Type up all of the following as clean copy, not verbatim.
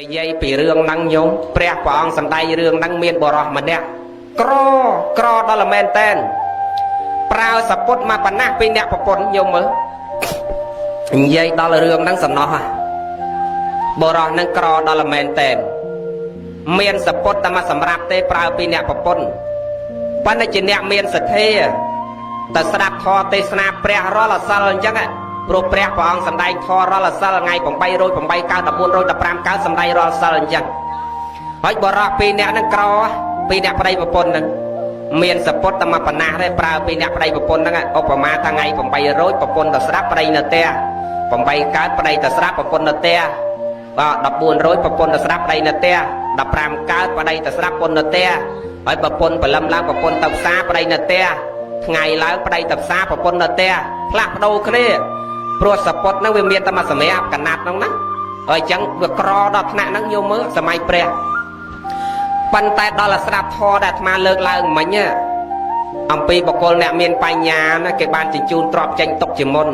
dây bị rương năng nhung pre của ông sầm tay rương năng miên bò rọ mà nè cro đó là men tên prao sập put mà bắn nát pin nè bột nhung mới dây đó là rương năng sầm nó ha bò rọ năng cro đó là men tên miên sập put ta mà sầm rạp tê prao pin nè bột bắnใน chỉ nè miên sệt thế ta sạp thò tê snap pre rọ là sao chắc áโปรแปรพระองค์สำได้ทอรลสลไงผมไปโรยผมไปก้าวตะบุญโรยตะพรามก้าวสำได้รลสลยังเฮ้ยบรอปีเนี้ยนั่งกรอปีเนี้ยประเดี๋ยวปนนั่งเมียนสปอตตะมาปนาได้ปลาปีเนี้ยประเดี๋ยวปนนั่งอ่ะอุปมาทางไงผมไปโรยปนตะสระประเดี๋ยวเตะผมไปก้าวประเดี๋ยวตะสระปนเตะก็ตะบุญโรยปนตะสระประเดี๋ยวเตะตะพรามก้าวประเดี๋ยวตะสระปนเตะเฮ้ยปนไปลำล้างปนตะสาประเดี๋ยวเตะไงล้างประเดี๋ยวตะสาปนเตะพลักโดเคลียโปรสปอตนั่งเวียนตมาสมัยอับกันนัดน้องนะจังเวกรอดอกหน้านั่งโยมเมื่อสมัยเปรี้ยปันแต่ดอลสลับทอดัดมาเลิกลาเหมือนเนี่ยอัมพีบอกคนเนี่ยเมียนปัญญานะเก็บบานจิจูนตรอบจังตกจิมน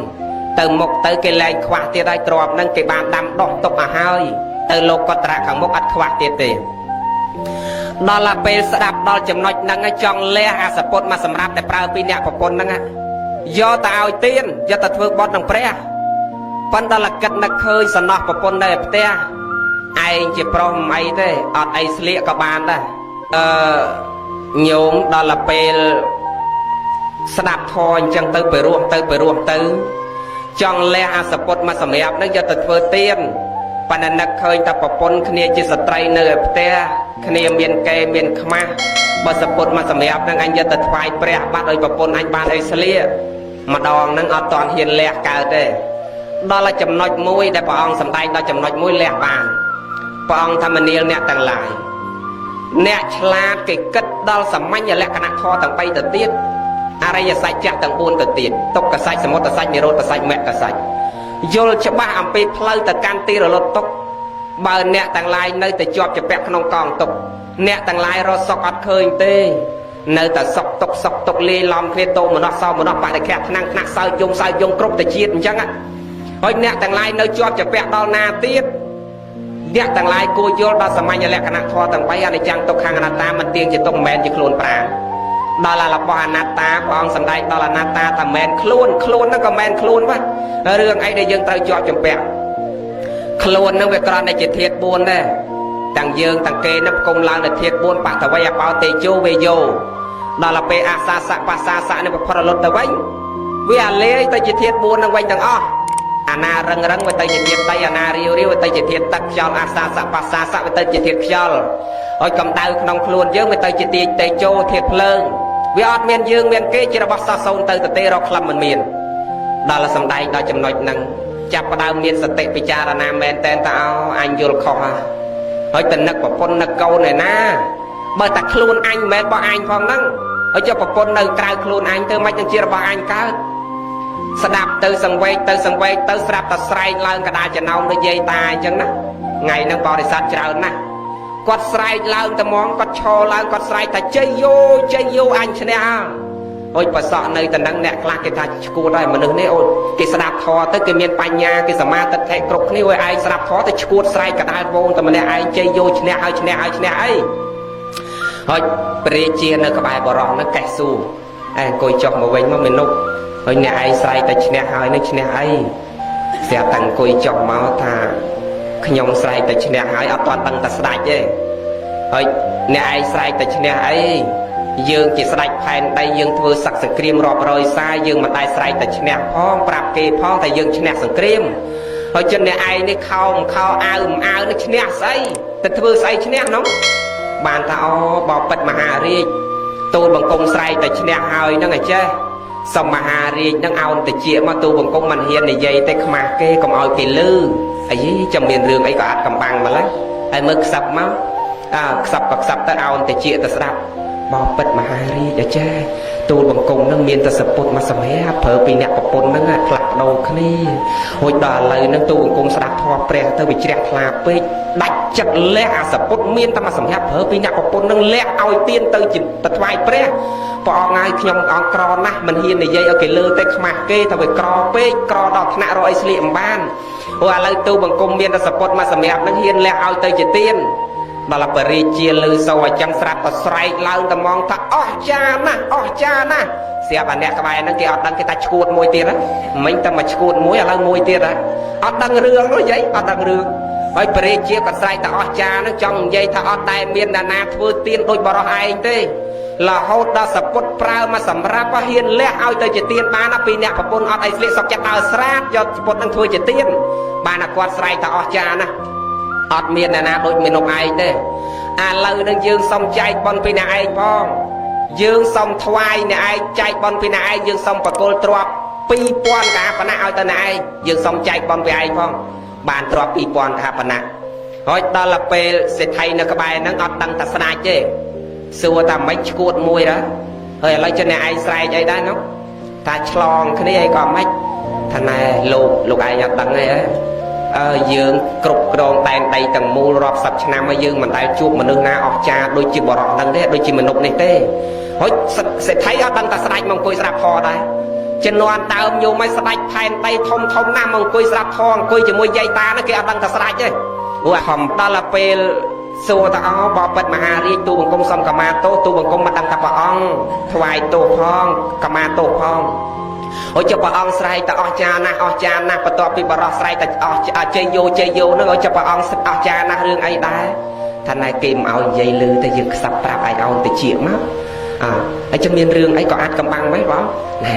เติมมกเติมเกลแขวาเตียได้ตรอบนั่งเก็บบานดำดอกตกอาหายเติมโลกตระขังมกอัดขวาเตียเตดอลเปสดับดอลจำนวนนั่งจองเลี้ยอาสปอตมาสำรับแต่ปลาปีเนี่ยปนนั่งยอตาเอาเตียนยอตาเถื่อบอดนังเปรี้ยปันตะลักกัดนักเคยสนอปปนได้เตี้ยไอจีพร้อมไอเต้อดไอเสียกับบานได้โยมดอลเปลสนับทอนจังเตอไปรวมเตอจังเลี้ยอาสปดมาสมัยนั่งยอตาเถื่อเตียนปันนักเคยตาปปนคเนียจิสไตรเนื้อเตี้ยคเนียเมียนเกเมียนขมาบสปดมาสมัยนั่งอันยอตาไฟเปรี้ยบัดโดยปปนอันบานไอเสียมาดองนั่งเอาตอนเฮียนแหลกกาเต้ดอลจำนวนมวยได้พระองค์สำได้ดอลจำนวนมวยแหลกบานพระองค์ธรรมเนียเนี่ยต่างหลายเนี่ยฉลาดเกิดดอลสมัยเนี่ยแหลกคณะทอต่างไปแต่เตี้ยอะไรจะใส่จักต่างบุญแต่เตี้ยตกกระใสสมมติกระใสมีรถกระใสแม่กระใสโยลชบ้าอัมพีเพลย์แต่การตีรถตกบานเนี่ยต่างหลายในแต่จอบจะแปะขนมกองตกเนี่ยต่างหลายรถสกัดเคยเต้ในแต่สกตกเลี้ยลอมเคลียโตมันนอกเศร้ามันนอกปะแต่แค่นั่งนักสายยงครบแต่จีดจังอ่ะเฮ้ยเนี่ยต่างหลายในจอบจะแปะดอลนาตีดเนี่ยต่างหลายกูโยลดอลสมัยเนี่ยแหละคณะทอต่างไปอะไรจังตกข้างอนาตามันเตียงจะตกแมนจะโคลนปลาดอลลาบอนาตาพองสันได้ดอลนาตาแต่แมนโคลนนั่นก็แมนโคลนวะเรื่องไอ้เดียยังเตยจอบจะแปะโคลนนั่นเวกรอนในจิตเทียบบุญได้ต่างยืงต่างเกนับกงลางในเทียบบุญปะแต่ว่าอย่าเป่าเตโจเวโยดอลเปอาซาสะปัสซาสะเนี่ยพอรถแต่ไว้เวลาเลี้ยเตจิตเทียบบุญนั่งไว้ต่างอ้ออานารังไว้เตจิตเทียบไตอานาเรียวไว้เตจิตเทียบตักยอลอาซาสะปัสซาสะไว้เตจิตเทียบยอลโอ้ยกำดาวขนมคลวนยืงไว้เตจิตเตโจเทียบเพลิงวิอดเมียนยืงเมียนเกจิระบัสซาโซนเตเตเราคลำมันเมียนดอลสัมได้ดอจำนวนนั่งจับประดาวเมียนสติปิจารณาแมนแตนตาเอาอันยุลคอเฮ้ยแต่นักปปนนักเกาเนี่ยนะเมื่อแต่คลูนอันแมนบ่อันพองนั่งเฮ้ยเจ้าปปนในกลายคลูนอันเธอไม่จังเชียร์บ่อันก้าสดับเตอสังเวชเตอสลับตัดไส้เลื่อนกระดาษจะนำในเยตายจังนะไงนั่งบริษัทเจ้านะกดไส้เลื่อนแต่มองกดโชว์เลื่อนกดไส้แต่เจโยอันชนะโอ้ยประสาทในแต่นังเนี่ยกลางกิจกูได้มาหนึ่งนี่โอ้ยกิสดับทอเตอเกมีนปัญญากิสมาตัดแทะกรบนี่โอ้ยไอสดับทอแต่กูไส้กระดาษวงแต่มันเนี่ยไอเจโยชนะไอเฮ้ยเปรียเจียนในกระบายบรองนั่งแกสู้ไอ้โกยจอกมาเว้นมาเป็นนกเฮ้ยเนี่ยไอใส่แต่ชนะไอ้นี่ชนะไอเสียตังโกยจอกมาท่าขยมใส่แต่ชนะไอเอาตอนตังตัดสลายเจ้เฮ้ยเนี่ยไอใส่แต่ชนะไอยืงจิตสลายแผ่นได้ยืงเธอสักสังเกตรอบรอยซ้ายยืงมาได้ใส่แต่ชนะพ้องปราบเกยพ้องแต่ยืงชนะสังเกตเฮ้ยจนเนี่ยไอนี่เข้าอ้าวนี่ชนะใส่แต่เธอใส่ชนะน้องบานตาอ๋อบอปัดมหาเรียตูบังกงใส่แต่ชนะหายนั่งไงเจ้สมมหาเรียนั่งเอาแต่เจี๊ยมาตูบังกงมันเฮียนในใยแต่ขมาเก้ก็เอาไปลื้อไอ้ยี่จำเรียนเรื่องไอ้ก็อัดกำบังมาแล้วไอ้เมื่อสับมั้งสับแต่เอาแต่เจี๊ยแต่สับบอปัดมหาเรียเจ้ต ទូលបង្គំនឹងមានតែសពុតមកសម្រាប់ប្រើពីអ្នកប្រពន្ធហ្នឹងផ្លាស់ប្ដូរគ្នាហួចដល់ឥឡូវហ្នឹងទូលបង្គំស្ដាប់ធម៌ព្រះទៅវាជ្រះថ្លាពេកដាច់ចិត្តលះអាសពុតមានតែមកសម្រាប់ប្រើពីអ្នកប្រពន្ធហ្នឹងលះឲ្យទៀនទៅថ្វាយព្រះព្រះអង្គហើយខ្ញុំអង្គក្រណាស់មិនហ៊ាននិយាយឲ្យគេលើតែខ្មាស់គេថាវាក្រពេកក្រដល់ថ្នាក់រកអីស្លៀកអំបានព្រោះឥឡូវទូលបង្គំមានតែសពុតមកសម្រាប់ហ្នឹងហ៊ានលះឲ្យទៅជាទៀនដល់បរិជាលឺសូរអញ្ចឹងស្រាប់តែស្រែកឡើងតែមកថាអស្ចារ្យណាស់អស្ចារ្យណាស់ស្រាប់អាអ្នកក្បែរហ្នឹងគេអត់ដឹងគេថាឈួតមួយទៀតមិញតែមកឈួតមួយឥឡូវមួយទៀតអត់ដឹងរឿងទេយាយអត់ដឹងរឿងហើយបរិជាក៏ស្រែកតែអស្ចារ្យហ្នឹងចង់និយាយថាអត់តែមានអ្នកណាធ្វើទៀនដូចបរោះឯងទេរហូតដល់សពុតប្រើមកសម្រាប់ហ៊ានលះឲ្យទៅជាទៀនបានពីអ្នកប្រពន្ធអត់អីស្លៀកសុកចិត្តដើរស្រាតយកសពុតហ្នឹងធ្វើជាទៀនបានគាត់ស្រែកថាអស្ចារ្យណាស់អត់មានអ្នកណាដូចមាននំឯងទេឥឡូវនឹងយើងសុំចែកបន់ពីអ្នកឯងផងយើងសុំថ្វាយអ្នកឯងចែកបន់ពីអ្នកឯងយើងសុំបកុលទ្រព្យ 2000 កហបណៈឲ្យទៅអ្នកឯងយើងសុំចែកបន់ពីឯងផងបានទ្រព្យ 2000 កហបណៈហើយដល់ពេលសេដ្ឋីនៅក្បែរហ្នឹងអត់ដឹងថាស្ដាច់ទេសួរថាមិនឈួតមួយដែរហើយឥឡូវចុះអ្នកឯងស្រែកអីដែរនោះថាឆ្លងគ្នាអីក៏មិនថាណែលោកឯងអត់ដឹងទេយើងគ្រប់គ្រងដែនដីទាំងមូលរាប់សិបឆ្នាំហើយយើងមិនដែលជួបមនុស្សណាអស្ចារ្យដូចជាបរិសុទ្ធហ្នឹងទេដូចជាមនុស្សនេះទេហើយសេដ្ឋីអត់ដឹងតែស្ដេចមកអង្គុយស្ដាប់ធម៌ដែរជំនាន់ដើមញោមឲ្យស្ដេចផែនដីធំណាស់មកអង្គុយស្ដាប់ធម៌អង្គុយជាមួយយាយតាហ្នឹងគេអត់ដឹងតែស្ដេចទេព្រោះធំដល់ពេលសួរតាបបិទ្ធមហារាជទូបង្គំសុំកម្មាទោសទូបង្គំមិនដឹងថាព្រះអង្គថ្វាយទោសផងកម្មាទោសផងហើយចុះព្រះអង្គស្រែកតែអស្ចារ្យណាស់បន្ទាប់ពីបរោះស្រែកតែអស់ជ័យយោហ្នឹងហើយចុះព្រះអង្គអស្ចារ្យណាស់រឿងអីដែរថាណែគេមិនឲ្យនិយាយលឺតែយើងខ្សាប់ប្រាប់ឯងតិចមកហើយចាំមានរឿងអីក៏អាចកំបាំងមិនបងណែ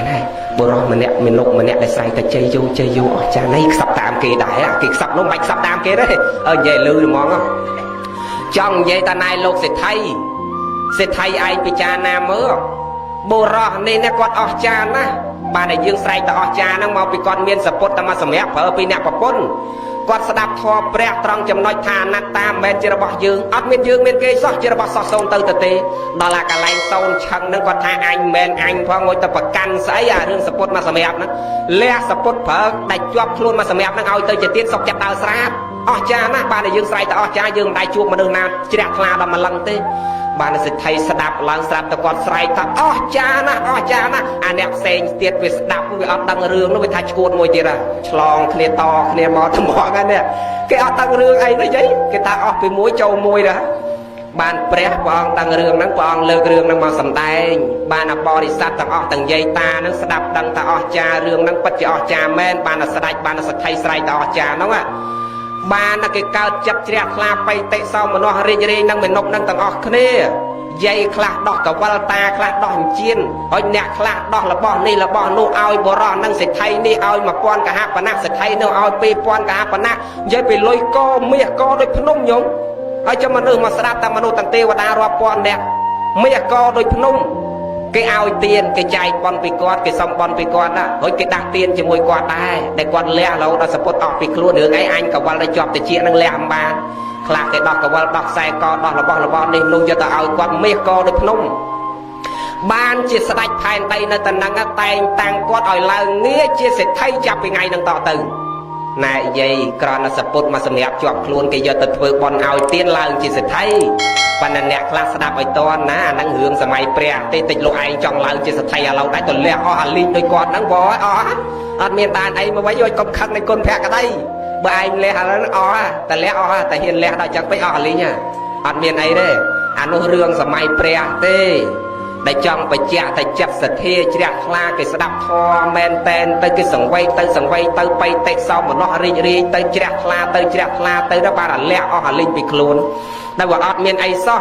បរោះម្នាក់មនុស្សម្នាក់ដែលស្រែកតែជ័យយោអស្ចារ្យនេះខ្សាប់តាមគេដែរគេខ្សាប់នោះមិនខ្សាប់តាមគេទេនិយាយលឺហ្មងចង់និយាយតាណែលោកសេដ្ឋីឯងពិចារណាមើលបុរសនេះគាត់អស្ចារ្យណាស់បានតែយើងស្រែកតែអស្ចារ្យហ្នឹងមកពីគាត់មានសពុតតែមកសម្រាប់ប្រើពីអ្នកប្រពន្ធគាត់ស្ដាប់ធម៌ព្រះត្រង់ចំណុចថាអនត្តាមិនមែនជារបស់យើងអត់មានយើងមានគេសោះជារបស់សោះសូនទៅទេដល់អាកន្លែងសូនឆឹងហ្នឹងគាត់ថាអញមិនមែនអញផងងុយទៅប្រកាន់ស្អីអារឿងសពុតមកសម្រាប់ហ្នឹងលះសពុតប្រើដែលជាប់ខ្លួនមកសម្រាប់ហ្នឹងឲ្យទៅជាទៀតសុកចិត្តដើរស្រាតអស្ចារ្យណាស់បានតែយើងស្រែកតែអស្ចារ្យយើងមិនដែលជួបមនុស្សណាជ្រះថ្លាដល់ម្លឹងទេបានសេដ្ឋីស្ដាប់ឡើងស្រាប់តែគាត់ស្រែកថាអស្ចារ្យណាស់អាអ្នកផ្សេងទៀតវាស្ដាប់វាអត់ដឹងរឿងនោះវាថាឈួតមួយទៀតឆ្លងគ្នាតគ្នាមកថ្មងហ្នឹងគេអត់ដឹងរឿងអីទេយាយគេថាអស់ពីមួយចូលមួយដែរបានព្រះអង្គដឹងរឿងហ្នឹងព្រះអង្គលើករឿងហ្នឹងមកសម្ដែងបានអបរិស័ទទាំងអស់ទាំងយាយតាហ្នឹងស្ដាប់ដឹងថាអស្ចារ្យរឿងហ្នឹងពិតជាអស្ចារ្យមែនបានតែស្ដេចបានតែសេដ្ឋីស្រែកតែអស្ចារ្យហ្នឹងបានតែគេកើតចិត្តជ្រះថ្លាបៃតិសោមនស្សរីករាយនឹងមនុស្សនឹងទាំងអស់គ្នាយាយខ្លះដោះកវលតាខ្លះដោះអញ្ជៀនហើយអ្នកខ្លះដោះរបស់នេះរបស់នោះឲ្យបរោះនឹងសេដ្ឋីនេះឲ្យ 1000 កហបណៈសេដ្ឋីនោះឲ្យ 2000 កហបណៈនិយាយពីលុយកមាសកដូចភ្នំញោមហើយចាំមនុស្សមកស្ដាប់តែមនុស្សទាំងទេវតារាប់ពាន់អ្នកមាសកដូចភ្នំគេឲ្យទៀនគេចែកបន់ពីគាត់គេសុំបន់ពីគាត់ណាហើយគេដាស់ទៀនជាមួយគាត់ដែរតែគាត់លះរហូតដល់សពុតអស់ពីខ្លួនរឿងអីអញកវលទៅជាប់តិចនឹងលះអំបានខ្លះគេដោះកវលដោះខ្សែកដោះរបស់នេះនោះយកទៅឲ្យគាត់មាសកដូចភ្នំបានជាស្ដេចផែនដីនៅតំណឹងតែងតាំងគាត់ឲ្យឡើងងារជាសេដ្ឋីចាប់ពីថ្ងៃនឹងតទៅណែយាយក្រណសពុតមកសម្រាប់ជាប់ខ្លួនគេយកទៅធ្វើបន់ឲ្យទៀនឡើងជាសេដ្ឋីប៉ុន្តែអ្នកខ្លះស្ដាប់ឲ្យតន់ណាអាហ្នឹងរឿងសម័យព្រះទេតិចលោកឯងចង់ឡើងជាសេដ្ឋីឥឡូវដែរទៅលះអស់អាលីងដោយគាត់ហ្នឹងបងអស់អត់មានបានអីមកវិញឲ្យកុំខឹងនៃគុណភក្តីបើឯងលះឥឡូវអស់តែលះអស់តែហ៊ានលះដល់ចឹងពេកអស់អាលីងអត់មានអីទេអានោះរឿងសម័យព្រះទេដែលចង់បញ្ជាក់តែចិត្តសទ្ធាជ្រះថ្លាគេស្ដាប់ធម៌មែនតែនទៅគេសង្វេគទៅបៃតិសោមនស្សរីករាយទៅជ្រះថ្លាទៅដល់បានលះអស់អាលីងពីខ្លួនដែលវាអត់មានអីសោះ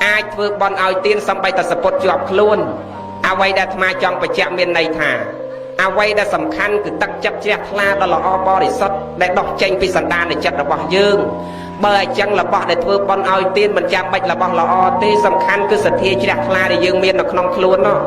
អាចធ្វើបន់ឲ្យទៀនសំបីតែសពុតជាប់ខ្លួនអ្វីដែលអាត្មាចង់បញ្ជាក់មានន័យថាអ្វីដែលសំខាន់គឺទឹកចិត្តជ្រះថ្លាដ៏ល្អបរិសុទ្ធដែលដុះចេញពីសន្តានចិត្តរបស់យើងបើអញ្ចឹងរបស់ដែលធ្វើបន់ឲ្យទៀនមិនចាំបាច់របស់ល្អទេសំខាន់គឺសទ្ធាជ្រះថ្លាដែលយើងមាននៅក្នុងខ្លួននោះ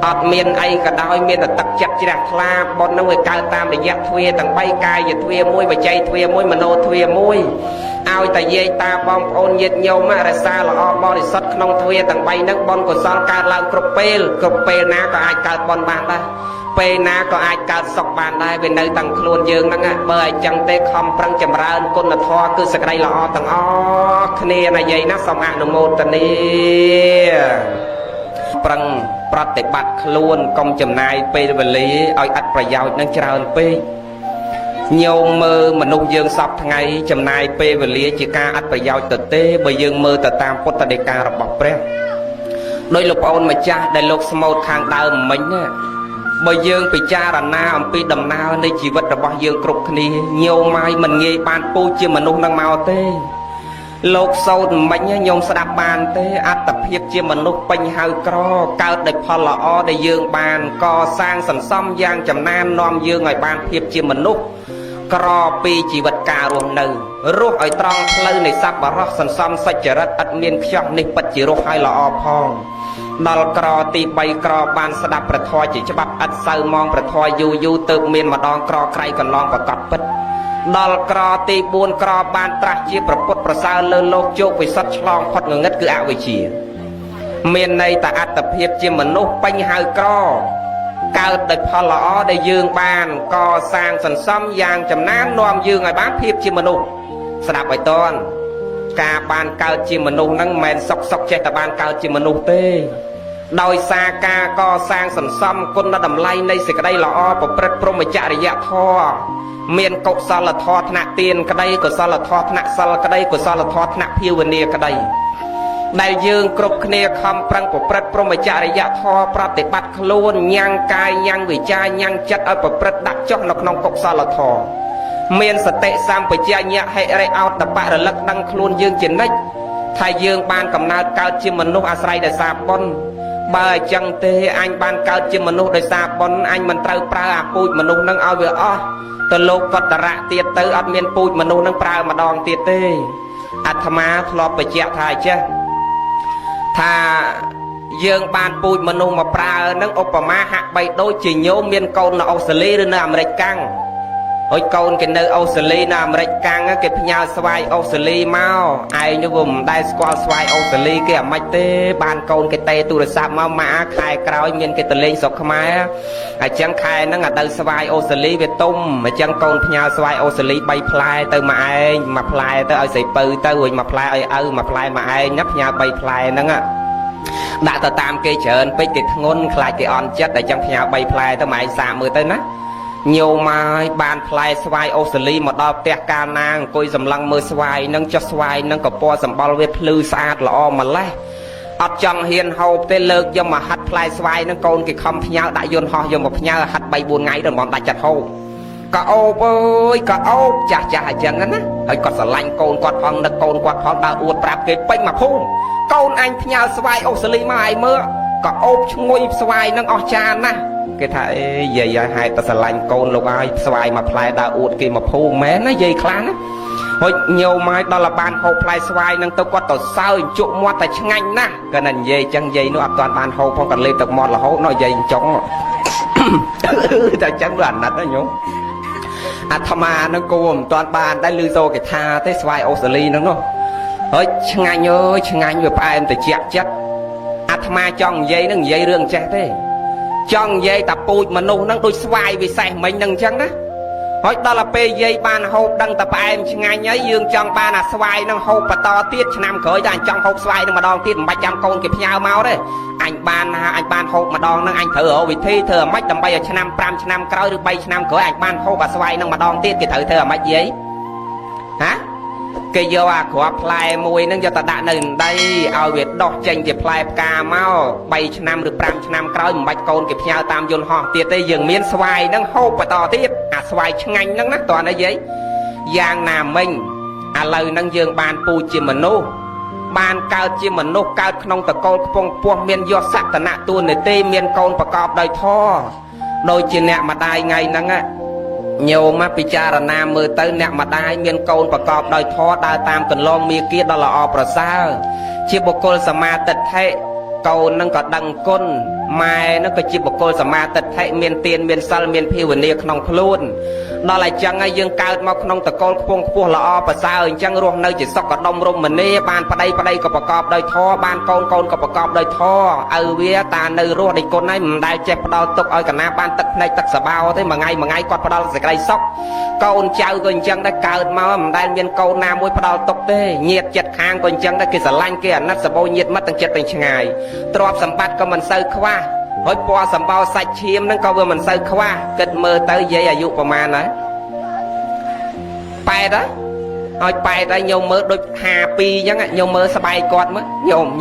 អត់មានអីក៏ដោយមានតែទឹកចិត្តជ្រះថ្លាបន់នោះវាកើតតាមរយៈទ្វាទាំង3កាយទ្វា1វចីទ្វា1មโนទ្វា1 ឲ្យតែយាយតាបងប្អូនញាតិញោមរក្សាល្អបរិសុទ្ធក្នុងទ្វារទាំង3ហ្នឹងបុណ្យកុសលកើតឡើងគ្រប់ពេលណាក៏អាចកើតបុណ្យបានដែរពេលណាក៏អាចកើតសុខបានដែរវានៅទាំងខ្លួនយើងហ្នឹងបើអញ្ចឹងទេខំប្រឹងចម្រើនគុណធម៌គឺសេចក្តីល្អទាំងអស់គ្នាណាយាយណាសូមអនុមោទនាប្រឹងប្រតិបត្តិខ្លួនកុំចំណាយពេលវេលាឲ្យអត់ប្រយោជន៍នឹងច្រើនពេកញោមមើលមនុស្សយើងសពថ្ងៃចំណាយពេលវេលាជាការអត់ប្រយោជន៍ទៅទេបើយើងមើលទៅតាមពុទ្ធដីការបស់ព្រះដោយលោកប្អូនម្ចាស់ដែលលោកស្មូតខាងដើមមិញណាបើយើងពិចារណាអំពីដំណើរនៃជីវិតរបស់យើងគ្រប់គ្នាញោមហើយមិនងាយបានពូជជាមនុស្សនឹងមកទេលោកសោតមិញញោមស្ដាប់បានទេអត្តភាពជាមនុស្សពេញហៅក្រកើតដោយផលល្អដែលយើងបានកសាងសន្សំយ៉ាងចំណាននាំយើងឲ្យបានភាពជាមនុស្សក្រពីជីវិតការរស់នៅរស់ឲ្យត្រង់ផ្លូវនៃសប្បុរសសន្សំសុចរិតឥតមានខ្ចោះនេះពិតជារស់ឲ្យល្អផងដល់ក្រទី3ក្របានស្ដាប់ព្រះធម៌ជាច្បាប់ឥតសូវมองព្រះធម៌យូរទៅមានម្ដងក្រក្រៃកន្លងប្រកបពិតដល់ក្រទី4ក្របានត្រាស់ជាប្រពុតប្រសើរលើលោកជោគវិសុទ្ធឆ្លងផុតងងឹតគឺអវិជ្ជាមានន័យថាអត្តភាពជាមនុស្សពេញហៅក្រកើតដោយផលល្អដែលយើងបានកសាងសន្សំយ៉ាងចំណាននាំយើងឲ្យបានភាពជាមនុស្សស្ដាប់ឲ្យតន់ការបានកើតជាមនុស្សហ្នឹងមិនមែនសុកចេះតែបានកើតជាមនុស្សទេដោយសារការកសាងសន្សំគុណតម្លៃនៃសេចក្តីល្អប្រព្រឹត្តព្រហ្មចរិយធម៌មានកុសលធម៌ថ្នាក់ទានក្តីកុសលធម៌ថ្នាក់សិលក្តីកុសលធម៌ថ្នាក់ភាវនាក្តីដែលយើងគ្រប់គ្នាខំប្រឹងប្រព្រឹត្តព្រហ្មចរិយធម៌ប្រតិបត្តិខ្លួនញ៉ាំងកាយញ៉ាំងវិចារញ៉ាំងចិត្តឲ្យប្រព្រឹត្តដាក់ចុះនៅក្នុងកុសលធម៌មានសតិសម្បជញ្ញៈហិរិអោតបៈរលឹកដឹងខ្លួនយើងជានិច្ចថាយើងបានកំណើតកើតជាមនុស្សអាស្រ័យដោយសារបុណ្យបើអញ្ចឹងទេអញបានកើតជាមនុស្សដោយសារបុណ្យអញមិនត្រូវប្រើអាពូជមនុស្សនឹងឲ្យវាអស់ទៅលោកកតរៈទៀតទៅអត់មានពូជមនុស្សនឹងប្រើម្ដងទៀតទេអាត្មាធ្លាប់បញ្ជាក់ថាចេះថាយើងបានពូជមនុស្សមកប្រើនឹងឧបមាហាក់បីដូចជាញោមមានកូននៅអូស្ត្រាលីឬនៅអាមេរិកកាំងហើយកូនគេនៅអូស្ត្រាលីនៅអាមេរិកកាំងគេផ្ញើស្វាយអូស្ត្រាលីមកឯងនោះមិនដែលស្គាល់ស្វាយអូស្ត្រាលីគេអាម៉េចទេបានកូនគេតេទូរស័ព្ទមកម៉ាខែក្រោយមានគេទៅលេងស្រុកខ្មែរអញ្ចឹងខែហ្នឹងអាទៅស្វាយអូស្ត្រាលីវាទុំអញ្ចឹងកូនផ្ញើស្វាយអូស្ត្រាលី3ផ្លែទៅមកឯងមួយផ្លែទៅឲ្យស្រីពៅទៅរួចមួយផ្លែឲ្យឪមួយផ្លែមកឯងណាផ្ញើ3ផ្លែហ្នឹងដាក់ទៅតាមគេច្រើនពេកគេធ្ងន់ខ្លាចគេអន់ចិត្តតែចឹងផ្ញើ3ផ្លែទៅមកឯងសាកមើលទៅណាញោមមកបានផ្លែស្វាយអូស្ត្រាលីមកដល់ផ្ទះកាលណាអង្គុយសម្លឹងមើលស្វាយនឹងចុះស្វាយនឹងក៏ពណ៌សម្បល់វាភ្លឺស្អាតល្អម្លេះអត់ចង់ហ៊ានហូបទេលើកយកមកហាត់ផ្លែស្វាយនឹងកូនគេខំផ្ញើដាក់យន្តហោះយកមកផ្ញើហាត់3 4ថ្ងៃដល់មកដាច់ចិត្តហូបក៏អូបអើយក៏អូបចាស់អញ្ចឹងណាហើយគាត់ស្រឡាញ់កូនគាត់ផងនឹកកូនគាត់ផងដើរអួតប្រាប់គេពេញមកភូមិកូនអញផ្ញើស្វាយអូស្ត្រាលីមកឲ្យមើលក៏អូបឈ្ងុយស្វាយនឹងអស់ចានណាគេថាអេយាយឲ្យតែស្រឡាញ់កូនលោកឲ្យស្វាយមួយផ្លែដើរអួតគេមកភូមិមែនណាយាយខ្លាំងណាហុចញោមមកដល់បានហូបផ្លែស្វាយនឹងទៅគាត់ទៅសើចជក់មាត់តែឆ្ងាញ់ណាស់គាត់ណានិយាយអញ្ចឹងយាយនោះអត់ទាន់បានហូបផងគាត់លេបទឹកមាត់រហូតនោះយាយចុងតែអញ្ចឹងវាអាណិតណាញោមអាត្មានឹងគោមិនទាន់បានដែរឮសូរគេថាទេស្វាយអូស្ត្រាលីហ្នឹងនោះហុចឆ្ងាញ់អើយឆ្ងាញ់វាផ្អែមត្រជាក់ចិត្តអាត្មាចង់និយាយនឹងនិយាយរឿងចេះទេចង់និយាយតែពូជមនុស្សហ្នឹងដូចស្វាយវិសេសមិញហ្នឹងអញ្ចឹងណាហើយដល់ទៅពេលយាយបានហូបដឹងតែផ្អែមឆ្ងាញ់ហើយយើងចង់បានអាស្វាយហ្នឹងហូបបន្តទៀតឆ្នាំក្រោយតែអញចង់ហូបស្វាយហ្នឹងម្ដងទៀតមិនបាច់ចាំកូនគេផ្ញើមកទេអញបានហូបម្ដងហ្នឹងអញត្រូវរកវិធីធ្វើអាម៉េចដើម្បីឲ្យឆ្នាំ5ឆ្នាំក្រោយឬ3ឆ្នាំក្រោយអញបានហូបអាស្វាយហ្នឹងម្ដងទៀតគេត្រូវធ្វើអាម៉េចយាយហាគេយកអាគ្រាប់ផ្លែមួយហ្នឹងយកទៅដាក់នៅដីឲ្យវាដុះចេញជាផ្លែផ្កាមក3ឆ្នាំឬ5ឆ្នាំក្រោយមិនបាច់កូនគេផ្ញើតាមយន្តហោះទៀតទេយើងមានស្វាយហ្នឹងហូបបន្តទៀតអាស្វាយឆ្ងាញ់ហ្នឹងណាតើណាយាយយ៉ាងណាមិញឥឡូវហ្នឹងយើងបានពូជជាមនុស្សបានកើតជាមនុស្សកើតក្នុងតកូលខ្ពង់ខ្ពស់មានយសសក្តនៈទួនាទីមានកូនប្រកបដោយធម៌ដូចជាអ្នកម្ដាយថ្ងៃហ្នឹងញោមមកពិចារណាមើលទៅអ្នកម្ដាយមានកូនប្រកបដោយធម៌ដើរតាមកន្លងមាគាដ៏ល្អប្រសើរជាបុគ្គលសមាទិដ្ឋិកូននឹងក៏ដឹងគុណ ម៉ែនោះក៏ជាបុគ្គលសមាទិដ្ឋិមានទានមានសិលមានភាវនាក្នុងខ្លួនដល់តែចឹងហើយយើងកើតមកក្នុងតកូលខ្ពង់ខ្ពស់ល្អប្រសើរអញ្ចឹងរស់នៅជាសុខដុមរមនាបានប្តីក៏ប្រកបដោយធម៌បានកូនក៏ប្រកបដោយធម៌ឪវាតានៅរស់នៃគុណហើយមិនដែលចេះផ្ដល់ទុកឲ្យកណាបានទឹកភ្នែកទឹកសបោទេមួយថ្ងៃគាត់ផ្ដល់សេចក្តីសុខកូនចៅក៏អញ្ចឹងដែរកើតមកមិនដែលមានកូនណាមួយផ្ដល់ទុកទេញាតិចិត្តខាងក៏អញ្ចឹងដែរគេស្រឡាញ់គេអាណិតសបោញាតិមិត្តទាំងចិត្តទាំងឆ្ងាយទ្រព្យសម្បត្តិក៏មិនសូវខ្វះហើយពណ៌សម្បោសាច់ឈាមហ្នឹងក៏វាមិនសូវខ្វះគិតមើលទៅយាយអាយុប្រហែលហើយប៉ែតហើយប៉ែតហើយញោមមើលដូច52អញ្ចឹងញោមមើលស្បែកគាត់មើល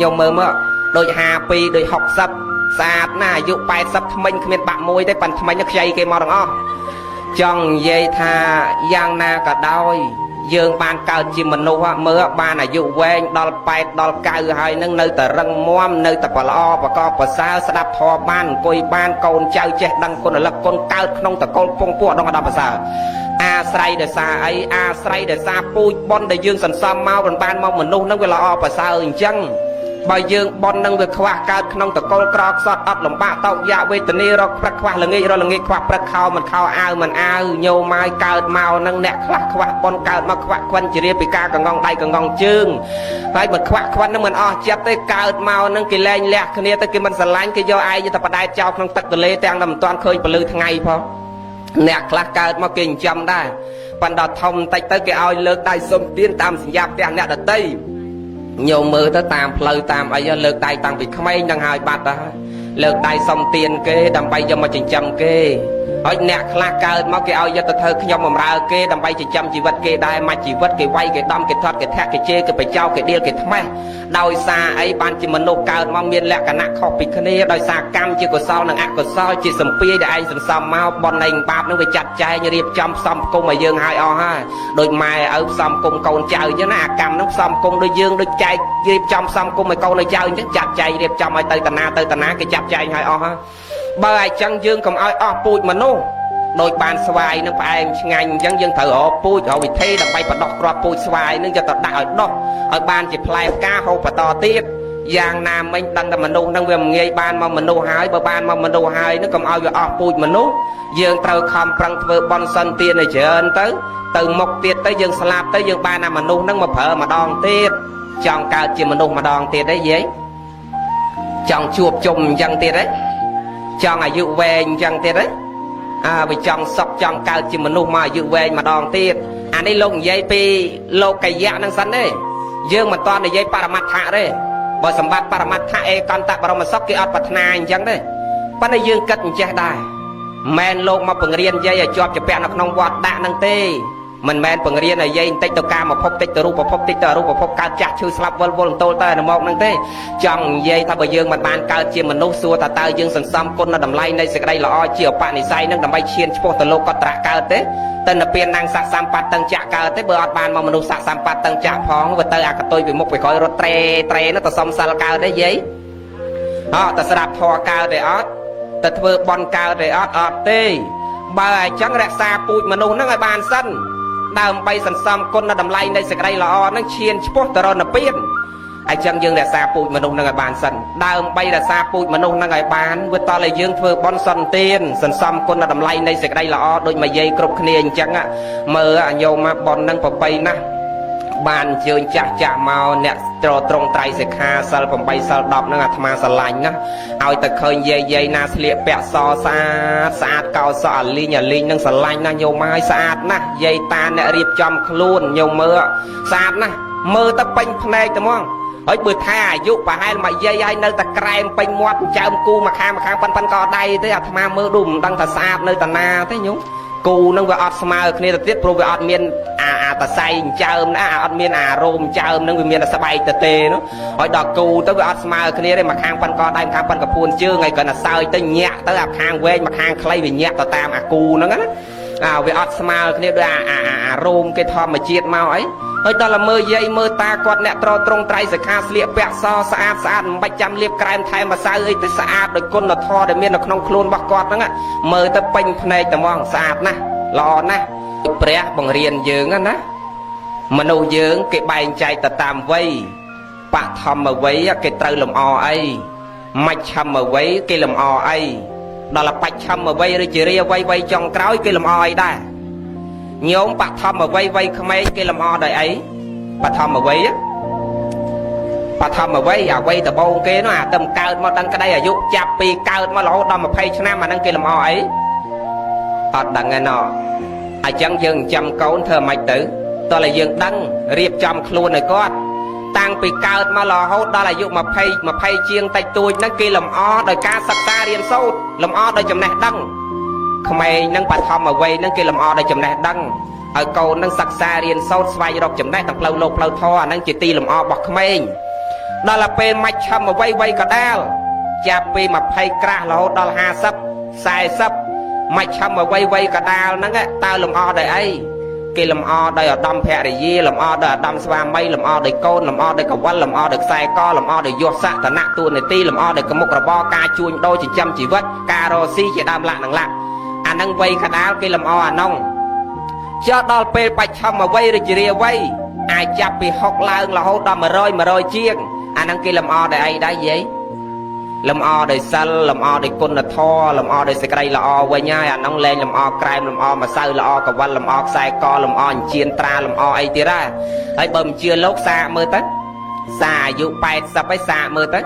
ញោមមើលមកដូច52ដូច60ស្អាតណាស់អាយុ80ថ្មិញគ្មានបាក់មួយទេប៉ាន់ថ្មិញខ្ចីគេមកទាំងអស់ចង់និយាយថាយ៉ាងណាក៏ដោយយើងបានកើតជាមនុស្សមើលបានអាយុវែងដល់8ដល់9ហើយនឹងនៅតែរឹងមាំនៅតែប្រល្អប្រកបប្រសើរស្ដាប់ធម៌បានអង្គុយបានកូនចៅចេះដឹងគុណលក្ខគុណកើតក្នុងតកូលពងពោះដល់ដល់ប្រសើរអាស្រ័យដោយសារអីអាស្រ័យដោយសារពូជបុណ្យដែលយើងសន្សំមកបានមកមនុស្សនឹងវាល្អប្រសើរអញ្ចឹងបើយើងបុណ្យនឹងវាខ្វះកើតក្នុងតកូលក្រខ្សត់អត់លំបាកតោកយ៉ាវេទនារកព្រឹកខ្វះល្ងាចរល្ងាចខ្វះព្រឹកខោមិនខោអាវមិនអាវញោមមកកើតមកនឹងអ្នកខ្លះខ្វះបុណ្យកើតមកខ្វះខ្វិនជារៀបពីការកងងដៃកងងជើងហើយមិនខ្វះខ្វិននឹងមិនអស់ចិត្តទេកើតមកនឹងគេលែងលះគ្នាទៅគេមិនស្រឡាញ់គេយកឯងទៅបដែតចោលក្នុងទឹកទន្លេទាំងតែមិនទាន់ឃើញពលឺថ្ងៃផងអ្នកខ្លះកើតមកគេចិញ្ចឹមដែរប៉ុន្តែធំតិចទៅគេឲ្យលើកដៃសុំទានតាមសញ្ញាផ្ទះអ្នកដតីញោមមើលទៅតាមផ្លូវតាមអីលើកដៃតាំងពីក្មេងនឹងហើយបាត់ហើយលើកដៃសុំទានគេដើម្បីយកមកចិញ្ចឹមគេហើយអ្នកខ្លះកើតមកគេឲ្យយកទៅធ្វើខ្ញុំបម្រើគេដើម្បីចិញ្ចឹមជីវិតគេដែរមកជីវិតគេវាយគេដំគេធាត់គេធាក់គេជេរគេបិចោគេដៀលគេថ្មេះដោយសារអីបានជាមនុស្សកើតមកមានលក្ខណៈខុសពីគ្នាដោយសារកម្មជាកុសលនិងអកុសលជាសម្ពាយដែលឯងសន្សំមកបននៃបាបនឹងវាចាត់ចែងរៀបចំផ្សំគុំឲ្យយើងឲ្យអស់ហើយដោយម៉ែឪផ្សំគុំកូនចៅអញ្ចឹងណាអាកម្មនឹងផ្សំគុំដូចយើងដូចចែករៀបចំផ្សំគុំឲ្យកូនឲ្យចៅអញ្ចឹងចាត់ចែងរៀបចំឲ្យទៅតាណាគេចាត់ចែងឲ្យអស់ហើយបើអញ្ចឹងយើងកុំឲ្យអស់ពូជមនុស្សដោយបានស្វាយនឹងផ្អែមឆ្ងាញ់អញ្ចឹងយើងត្រូវរកពូជរកវិធីដើម្បីបដោះគ្រាប់ពូជស្វាយនឹងយកទៅដាក់ឲ្យដុះឲ្យបានជាផ្លែផ្កាហូបបន្តទៀតយ៉ាងណាមិញដឹងតែមនុស្សនឹងវាមិនងាយបានមកមនុស្សហើយបើបានមកមនុស្សហើយនឹងកុំឲ្យវាអស់ពូជមនុស្សយើងត្រូវខំប្រឹងធ្វើបន់សិនទានឲ្យច្រើនទៅមុខទៀតទៅយើងស្លាប់ទៅយើងបានអាមនុស្សនឹងមកប្រើម្ដងទៀតចង់កើតជាមនុស្សម្ដងទៀតទេយាយចង់ជួបជុំអញ្ចឹងទៀតទេចង់អាយុវែងអញ្ចឹងទៀតទេវាចង់សុខចង់កើតជាមនុស្សមកអាយុវែងម្ដងទៀតអានេះលោកនិយាយពីលោកកាយៈហ្នឹងសិនទេយើងមិនតន់និយាយបរមត្ថៈទេបើសម្បត្តិបរមត្ថៈអេកន្តបរមសុខគេអត់ប្រាថ្នាអញ្ចឹងទេប៉ុន្តែយើងគិតអញ្ចេះដែរមិនលោកមកបង្រៀនយាយឲ្យជាប់ជាពាក់នៅក្នុងវត្តដាក់ហ្នឹងទេមិនមែនបង្រៀនឲ្យយាយបន្តិចទៅកាមភពតិចទៅរូបភពតិចទៅអរូបភពកើតចាស់ឈឺស្លាប់វិលទល់ទៅនៅមកហ្នឹងទេចង់និយាយថាបើយើងមិនបានកើតជាមនុស្សសួរថាតើយើងសន្សំគុណនៅតម្លៃនៃសេចក្តីល្អជាឧបនិស្ស័យនឹងដើម្បីឈានឆ្ពោះទៅលោកកត្រៈកើតទេតែនៅពេលណាងស័កសម្បត្តិតឹងចាក់កើតទេបើអត់បានមកមនុស្សស័កសម្បត្តិតឹងចាក់ផងវាទៅអាកតុយពីមុខពីក្រោយរត់ត្រេនោះទៅសំសិលកើតទេយាយតែស្ដាប់ធម៌កើតទេអត់តែធ្វើបន់កើតទេអត់ទេបើអញ្ចឹងរក្សាពូជមនុស្សហ្នឹងឲ្យបានសិនដើម្បីសន្សំគុណនៅតម្លៃនៃសេចក្តីល្អនឹងឈានឆ្ពោះទៅរកនិព្វានអញ្ចឹងយើងរក្សាពូជមនុស្សនឹងឲ្យបានសិនដើម្បីរក្សាពូជមនុស្សនឹងឲ្យបានវាតឲ្យយើងធ្វើបន់សន្តានសន្សំគុណនៅតម្លៃនៃសេចក្តីល្អដូចមកយាយគ្រប់គ្នាអញ្ចឹងមើលអាញោមមកបន់នឹងប្របីណាស់បានអញ្ជើញចាស់មកអ្នកត្រង់ត្រៃសិក្ខាសិល8សិល10ហ្នឹងអាត្មាស្រឡាញ់ណាឲ្យតែឃើញយាយណាស្លៀកពាក់សស្អាតកោសអាលីងនឹងស្រឡាញ់ណាញោមហើយស្អាតណាស់យាយតាអ្នករៀបចំខ្លួនញោមមើលស្អាតណាស់មើលទៅពេញភ្នែកតែហ្មងហើយបើថាអាយុប្រហែលមកយាយហើយនៅតែក្រែមពេញមាត់ចើមគូមកខាងប៉ិនក៏ដៃទេអាត្មាមើលដូចមិនដឹងថាស្អាតនៅតាណាទេញោមគូនឹងវាអត់ស្មើគ្នាទៅទៀតព្រោះវាអត់មានអាតសៃចើមណាអត់មានអារោមចើមនឹងវាមានតែស្បែកតទេនោះហើយដល់គូទៅវាអត់ស្មើគ្នាទេមកខាងប៉ិនកដៃខាងប៉ិនកពួនជើងហើយគាត់តែសើចទៅញាក់ទៅអាខាងវែងមកខាងខ្លីវាញាក់ទៅតាមអាគូហ្នឹងណាវាអត់ស្មើគ្នាដូចអារោមគេធម្មជាតិមកអីហើយដល់មើលយាយមើលតាគាត់អ្នកត្រត្រៃសិក្ខាស្លៀកពាក់សស្អាតមិនបាច់ចាំលាបក្រែមថែមម្សៅអីទៅស្អាតដោយគុណធម៌ដែលមាននៅក្នុងខ្លួនរបស់គាត់ហ្នឹងមើលទៅពេញភ្នែកតែហ្មងស្អាតណាស់ល្អណាស់ព្រះបង្រៀនយើងណាមនុស្សយើងគេបែងចែកទៅតាមវ័យបឋមវ័យគេត្រូវលំអអី mạch chăm mà vấy cái làm o ấy đó là bạch chăm mà vấy rồi chỉ ria vây vây trong cõi cái làm o ấy đã nhóm bạc thầm mà vây vây không mấy cái làm o đời ấy bạc thầm mà vấy á bà thầm mà vây à vây tờ bông kia nó à tầm cao mà đăng cái đây à dục chạp pi cao mà lỗ đâm mà phay cho nam mà đăng kia làm o ấy đăng nghe nọ ai chẳng dừng chăm cấu thơ mạch tử đó là dừng đăng riệp chăm luôn này có tăng pi cao mà lò hốt đó là dục mà phay chiêng tay tôi đăng kia làm o đời ca sạch ta riêng sâu làm o đời chầm này đăng không ai nâng bà thầm mà vây nâng kia làm o đời chầm này đăng ở câu nâng sạch xa riêng sâu xoay đọc chầm này thằng lâu lột lâu tho nâng chỉ ti làm o bọc không ai đó là pe mạch chăm mà vây vây cả đal chạp pe mà phay cra là hốt đó là 50 40 mạch chăm mà vây vây cả đal nâng á tao làm o đời ấy cái làm o đời ở đâm phe để gì làm o đời đâm sva mây làm o đời côn làm o đời cầu văn làm o đời sai co làm o đời vô sạ tận nặng tuôn này ti làm o đời cầm một là bo ca chuông đôi chỉ chăm chỉ vất caro si chỉ đam lạ nặng lạ anh nâng vây cả đal cái làm o nông cho đó pe mạch chăm mà vây rồi chỉ ria vây ai chạp bị học lang là hốt đâm mà rơi chiêng anh đang kia làm o để ai đã vậy làm o để sal làm o để côn là tho làm o để sợi cây là o với nhau anh ông lên làm o cài làm o mà sao là o cả văn làm o sai co làm o chiên tra làm o ấy tía ra ấy bầm chưa lốc xa mơ tết xa dụ bay sắp ấy xa mơ tết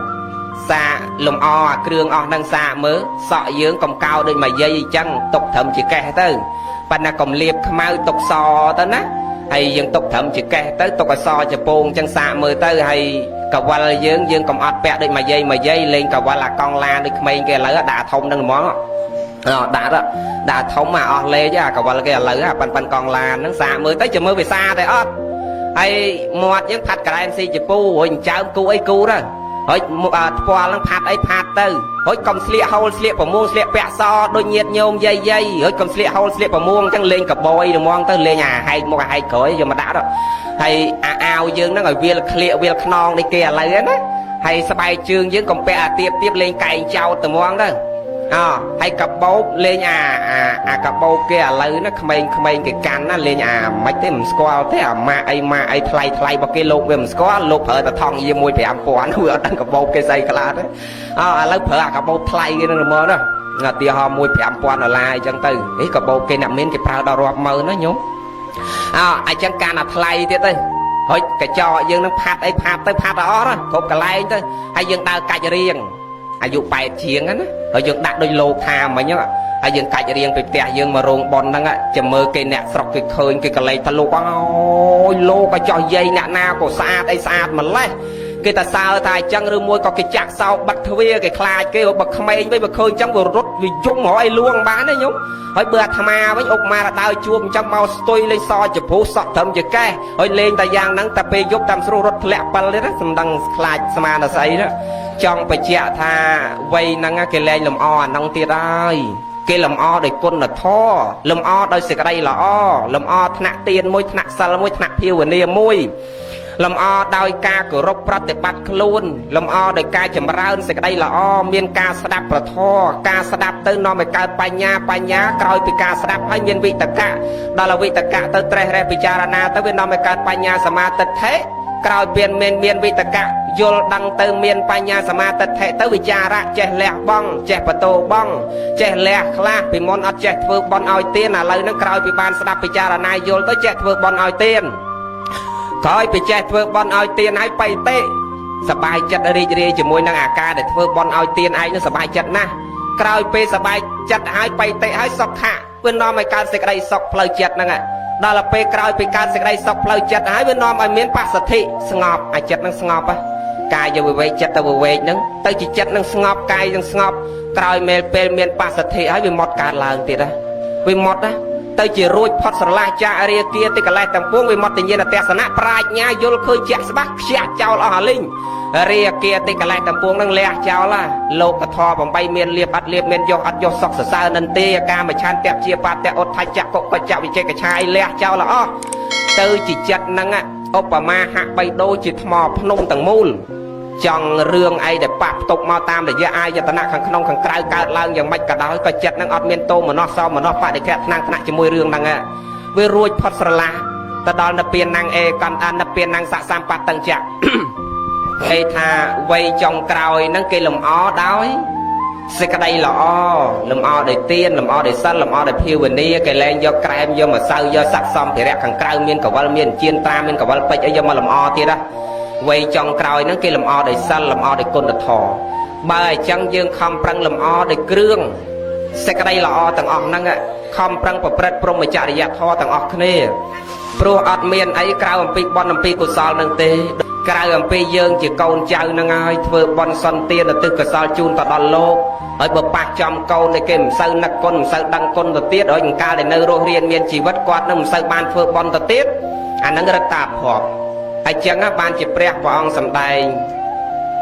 xa làm o kêu o đang xa mớ sọ dưỡng cầm cao đây mà dây chăng tục thầm chỉ kè tới bạn là cầm liệp mau tục sò tới nè hay dân tục thầm chỉ kè tới tục là so cho bồn chân xa mơ tới hay cả qua là dương cầm ọt bẹ đây mà dây lên cả qua là con la được mấy cái lỡ đã thông đang món đã thông mà ọt lê chứ cả qua là cái lỡ pan con la nó xa mơ tới chờ mơ về xa thì ọt hay một những phạt cả em si chỉ pu rồi cháu cu ấy cu đó hỏi qua lăng phạt ấy phạt tư hỏi cầm sliệp vào muông sliệp bẹ so đôi nhiệt nhôm dây hỏi cầm sliệp vào muông chẳng lên cả bôi được mong tới lên nhà hay một hai cõi giờ mà đã đó hay ao dương nó ngồi viên non đi kia lấy á hay sắp bay chương dương cầm bẹ tiếp lên cày trâu từ mong đó hay cặp bố lên cặp bố kia lấy nó không cái cắn nó lên mấy thế mình squat thế mà ai thay bao cái lục về mình squat lục ở thòng gì mùi phải ăn quán vừa đang cặp bố cái dây cái lá đấy lấy phở cặp bố thay cái nó mơ đó tia ho mùi phải ăn quán ở lại chẳng từ ấy cặp bố cái nằm miếng cái phao đào rọp mơ nó nhúng ai chẳng can là thay thế thôi hỏi cái trò dương nó phạt đó đó cột cả lại thôi ai dương đào cài riêng ai dụ bài chiếng á ở dương đặt đôi lô tham mà nhá ai dương cài riêng về tè dương mà rồng bòn đang á chờ mơ cây nẹt sọc cái khơi cái lấy ta lô ôi lô cái trò dây nẹt nào của xa mà lấy cái ta sao thay chân rồi môi có cái chạc sau bật thuê cái khai cái bật khmei với bật khơi trong vừa rút vì chúng hỏi luôn bán đấy nhúng hỏi bữa tham với ốc mà là đau chuông trong mau tôi lên so chụp phú sọt thầm chụp cái hỏi lên ta giang nắng ta bê giúp tam số rút lẹ bal đấy đó đăng khai mà là say đó trong phải chẹt tha vây năng cái lên làm o nông tiệt ai cái làm o để quân là tho làm o đây sẽ cái đây là o làm o nặng tiền môi nặng sal môi nặng phiêu và nia môi làm o đôi ca của rốt prát để bắt luôn làm o đôi ca chầm rau sẽ đây là o miên ca sạp là tho ca sạp tới nó mới ca pa nhá coi từ ca sạp hay miên vị tất cả đó là vị tất cả tới tre re picharana tới bên nó mới ca pa nhá sama tật thế coi miên vị tất cả vô đăng từ miên pa nhá sama tật thế tới vichara che lẹ bong che pato bong che lẹ khla bị môn ở che vừa bon ao tiên là lời nó coi bị ban sạp picharana vô tới che vừa bon ao tiên thôi bị che thưa bon ao tiền ai bay têสบายจัดรีจะมวยนางอาการเด็ดเพื่อบอลเอาเตียนไอ้นั่นสบายจัดนะกลายเป็นสบายจัดหายไปเตะหายสอกขาเพื่อนน้องไม่การเสกได้สอกเพลย์จัดนั่งอ่ะดาลเปกลายเป็นการเสกได้สอกเพลย์จัดหายเพื่อนน้องไอ้เมียนปัสสติสงบไอ้จัดนั่งสงบอ่ะกายจะเวจัดแต่เวนั่งแต่จิตจัดนั่งสงบกายยังสงบกลายเป็นเมียนปัสสติหายเป็นหมดการลางติดอ่ะเป็นหมดนะtới chỉ ruột phật sờ la cha ria kia tới cái lại tầm cuốn về mặt tự nhiên là tẹt sẵn prai nhá vô khơi chẹt bắc chẹt chào là linh ria kia tới cái lại tầm cuốn đang lẹ chào là lô cả thò bằng bay miền liệp miền vô sọc sờ sa nân tê ca mà chan tẹt chia ba tẹt ốt thay chẹt cọ chẹt bị chơi cái chai lẹ chào là tới chỉ chẹt năng á Obama hạ bay đôi chỉ mò nông tầng mul chọn rương ai để bạc tục mau tam để giờ ai giờ ta nặng khăn nông khăn cài cài langอย่าง mạch cả đó có chặt năng ọt miên tô mà nó sau mà nó phải để kẹt năng nặng chỉ môi rương năng à với ruồi phật sờ la ta đòn là tiền năng e còn ăn là tiền năng sạ sam bát tầng chặt គេថាវ័យចុងក្រោយហ្នឹងគេលំអដោយសេចក្តីល្អលំអដោយទានលំអដោយសិលលំអដោយភាវនាគេលែងយកក្រែមយកម្សៅយកស័ក្តិសមភារៈខាងក្រៅមានកវលមានជៀនត្រាមានកវលពេជ្រអីយកមកលំអទៀតណាវ័យចុងក្រោយហ្នឹងគេលំអដោយសិលលំអដោយគុណធម៌បើអញ្ចឹងយើងខំប្រឹងលំអដោយគ្រឿងសេចក្តីល្អទាំងអស់ហ្នឹងខំប្រឹងប្រព្រឹត្តព្រហ្មចរិយធម៌ទាំងអស់គ្នាព្រោះអត់មានអីក្រៅអំពីបុណ្យអំពីកុសលនឹងទេក្រៅអំពីយើងជាកូនចៅនឹងហើយធ្វើបុណ្យសន្តានទៅកុសលជូនទៅដល់លោកហើយបើប៉ះចំកូនឯគេមិនសូវនឹកគុណមិនសូវដឹងគុណទៅទៀតហើយកាលដែលនៅរស់រៀនមានជីវិតគាត់នឹងមិនសូវបានធ្វើបុណ្យទៅទៀតអានឹងរឹតតាភ័ព្វហើយចឹងបានជាព្រះអង្គសម្ដែង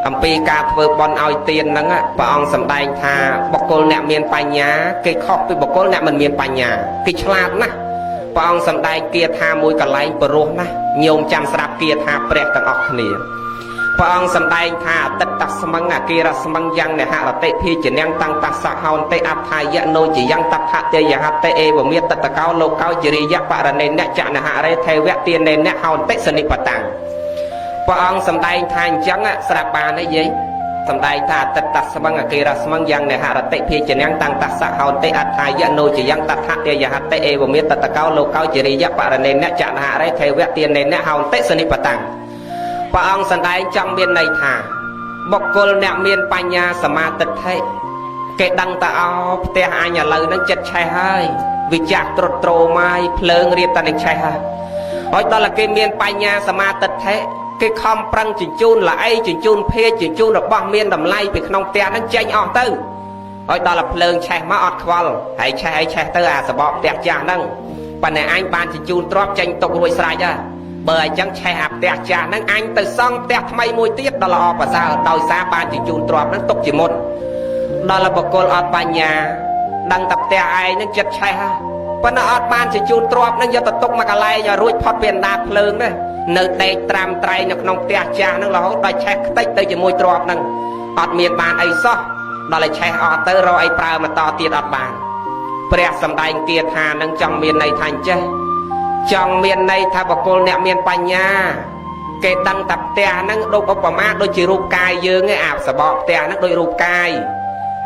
អំពីការធ្វើបុណ្យឲ្យទានហ្នឹងព្រះអង្គសម្ដែងថាបុគ្គលអ្នកមានបញ្ញាគេខុសពីបុគ្គលអ្នកមិនមានបញ្ញាគេឆ្លាតណាស់ព្រះអង្គសម្ដែងគាថាមួយកន្លែងបរោះណាស់ញោមចាំស្ដាប់គាថាព្រះទាំងអស់គ្នាព្រះអង្គសម្ដែងថាអតិតស្មឹងអគិរស្មឹងយ៉ាងនហរតិភិជញ្ញតាំងតសហោនតិអដ្ឋាយៈណូជាយ៉ាងតថតេយហតិអេវមេតតកោលោកោជរិយៈបរណេនចនហរេថេវៈទានេនហោនតិសនិបតាំងព្រះអង្គសម្ដែងថាអញ្ចឹងស្រាប់បានទេយាយសម្ដែងថាអតិតស្មឹងអគិរស្មឹងយ៉ាងនហរតិភិជញ្ញតាំងតសហោនតិអដ្ឋាយៈណូជាយ៉ាងតថតេយហតិអេវមេតតកោលោកោជរិយៈបរណេនចនហរេថេវៈទានេនហោនតិសនិបតាំងព្រះអង្គសម្ដែងចង់មានន័យថាបុគ្គលអ្នកមានបញ្ញាសមាទិដ្ឋិគេដឹងតើអោផ្ទះអញឥឡូវហ្នឹងចិត្តឆេះហើយវិចារត្រុតត្រោម៉ាយភ្លើងរៀបតែនឹងឆេះហើយដល់តែគេមានបញ្ញាសមាទិដ្ឋិគេខំប្រឹងជញ្ជូនល្អីជញ្ជូនភេទជញ្ជូនរបស់មានតម្លៃពីក្នុងផ្ទះហ្នឹងចេញអស់ទៅហើយដល់តែភ្លើងឆេះមកអត់ខ្វល់ហើយឆេះទៅអាសបកផ្ទះចាស់ហ្នឹងប៉ុន្តែអញបានជញ្ជូនទ្រព្យចេញទុករួចស្រេចហើយបើអញ្ចឹងឆេះអាផ្ទះចាស់ហ្នឹងអញទៅសង់ផ្ទះថ្មីមួយទៀតដល់ល្អប្រសើរដោយសារបានជញ្ជូនទ្រព្យហ្នឹងទុកជាមុនដល់បុគ្គលអត់បញ្ញាដឹងតែផ្ទះឯងហ្នឹងចិត្តឆេះហ่ะប៉ុន្តែអត់បានជញ្ជូនទ្រព្យហ្នឹងយកទៅទុកមកកន្លែងឲ្យរួចផុតពីអណ្ដាតភ្លើងទេនៅដេកត្រាំត្រៃនៅក្នុងផ្ទះចាស់ហ្នឹងរហូតដល់ឆេះខ្ទេចទៅជាមួយទ្រព្យហ្នឹងអត់មានបានអីសោះដល់ឲ្យឆេះអស់ទៅរកអីប្រើមកតទៀតអត់បានព្រះសម្ដែងគាថានឹងចង់មានន័យថាអញ្ចេះចង់មានន័យថាបុគ្គលអ្នកមានបញ្ញាគេដឹងតែផ្ទះហ្នឹងដូចឧបមាដូចជារូបកាយយើងឯងអាសបកផ្ទះហ្នឹងដូចរូបកាយ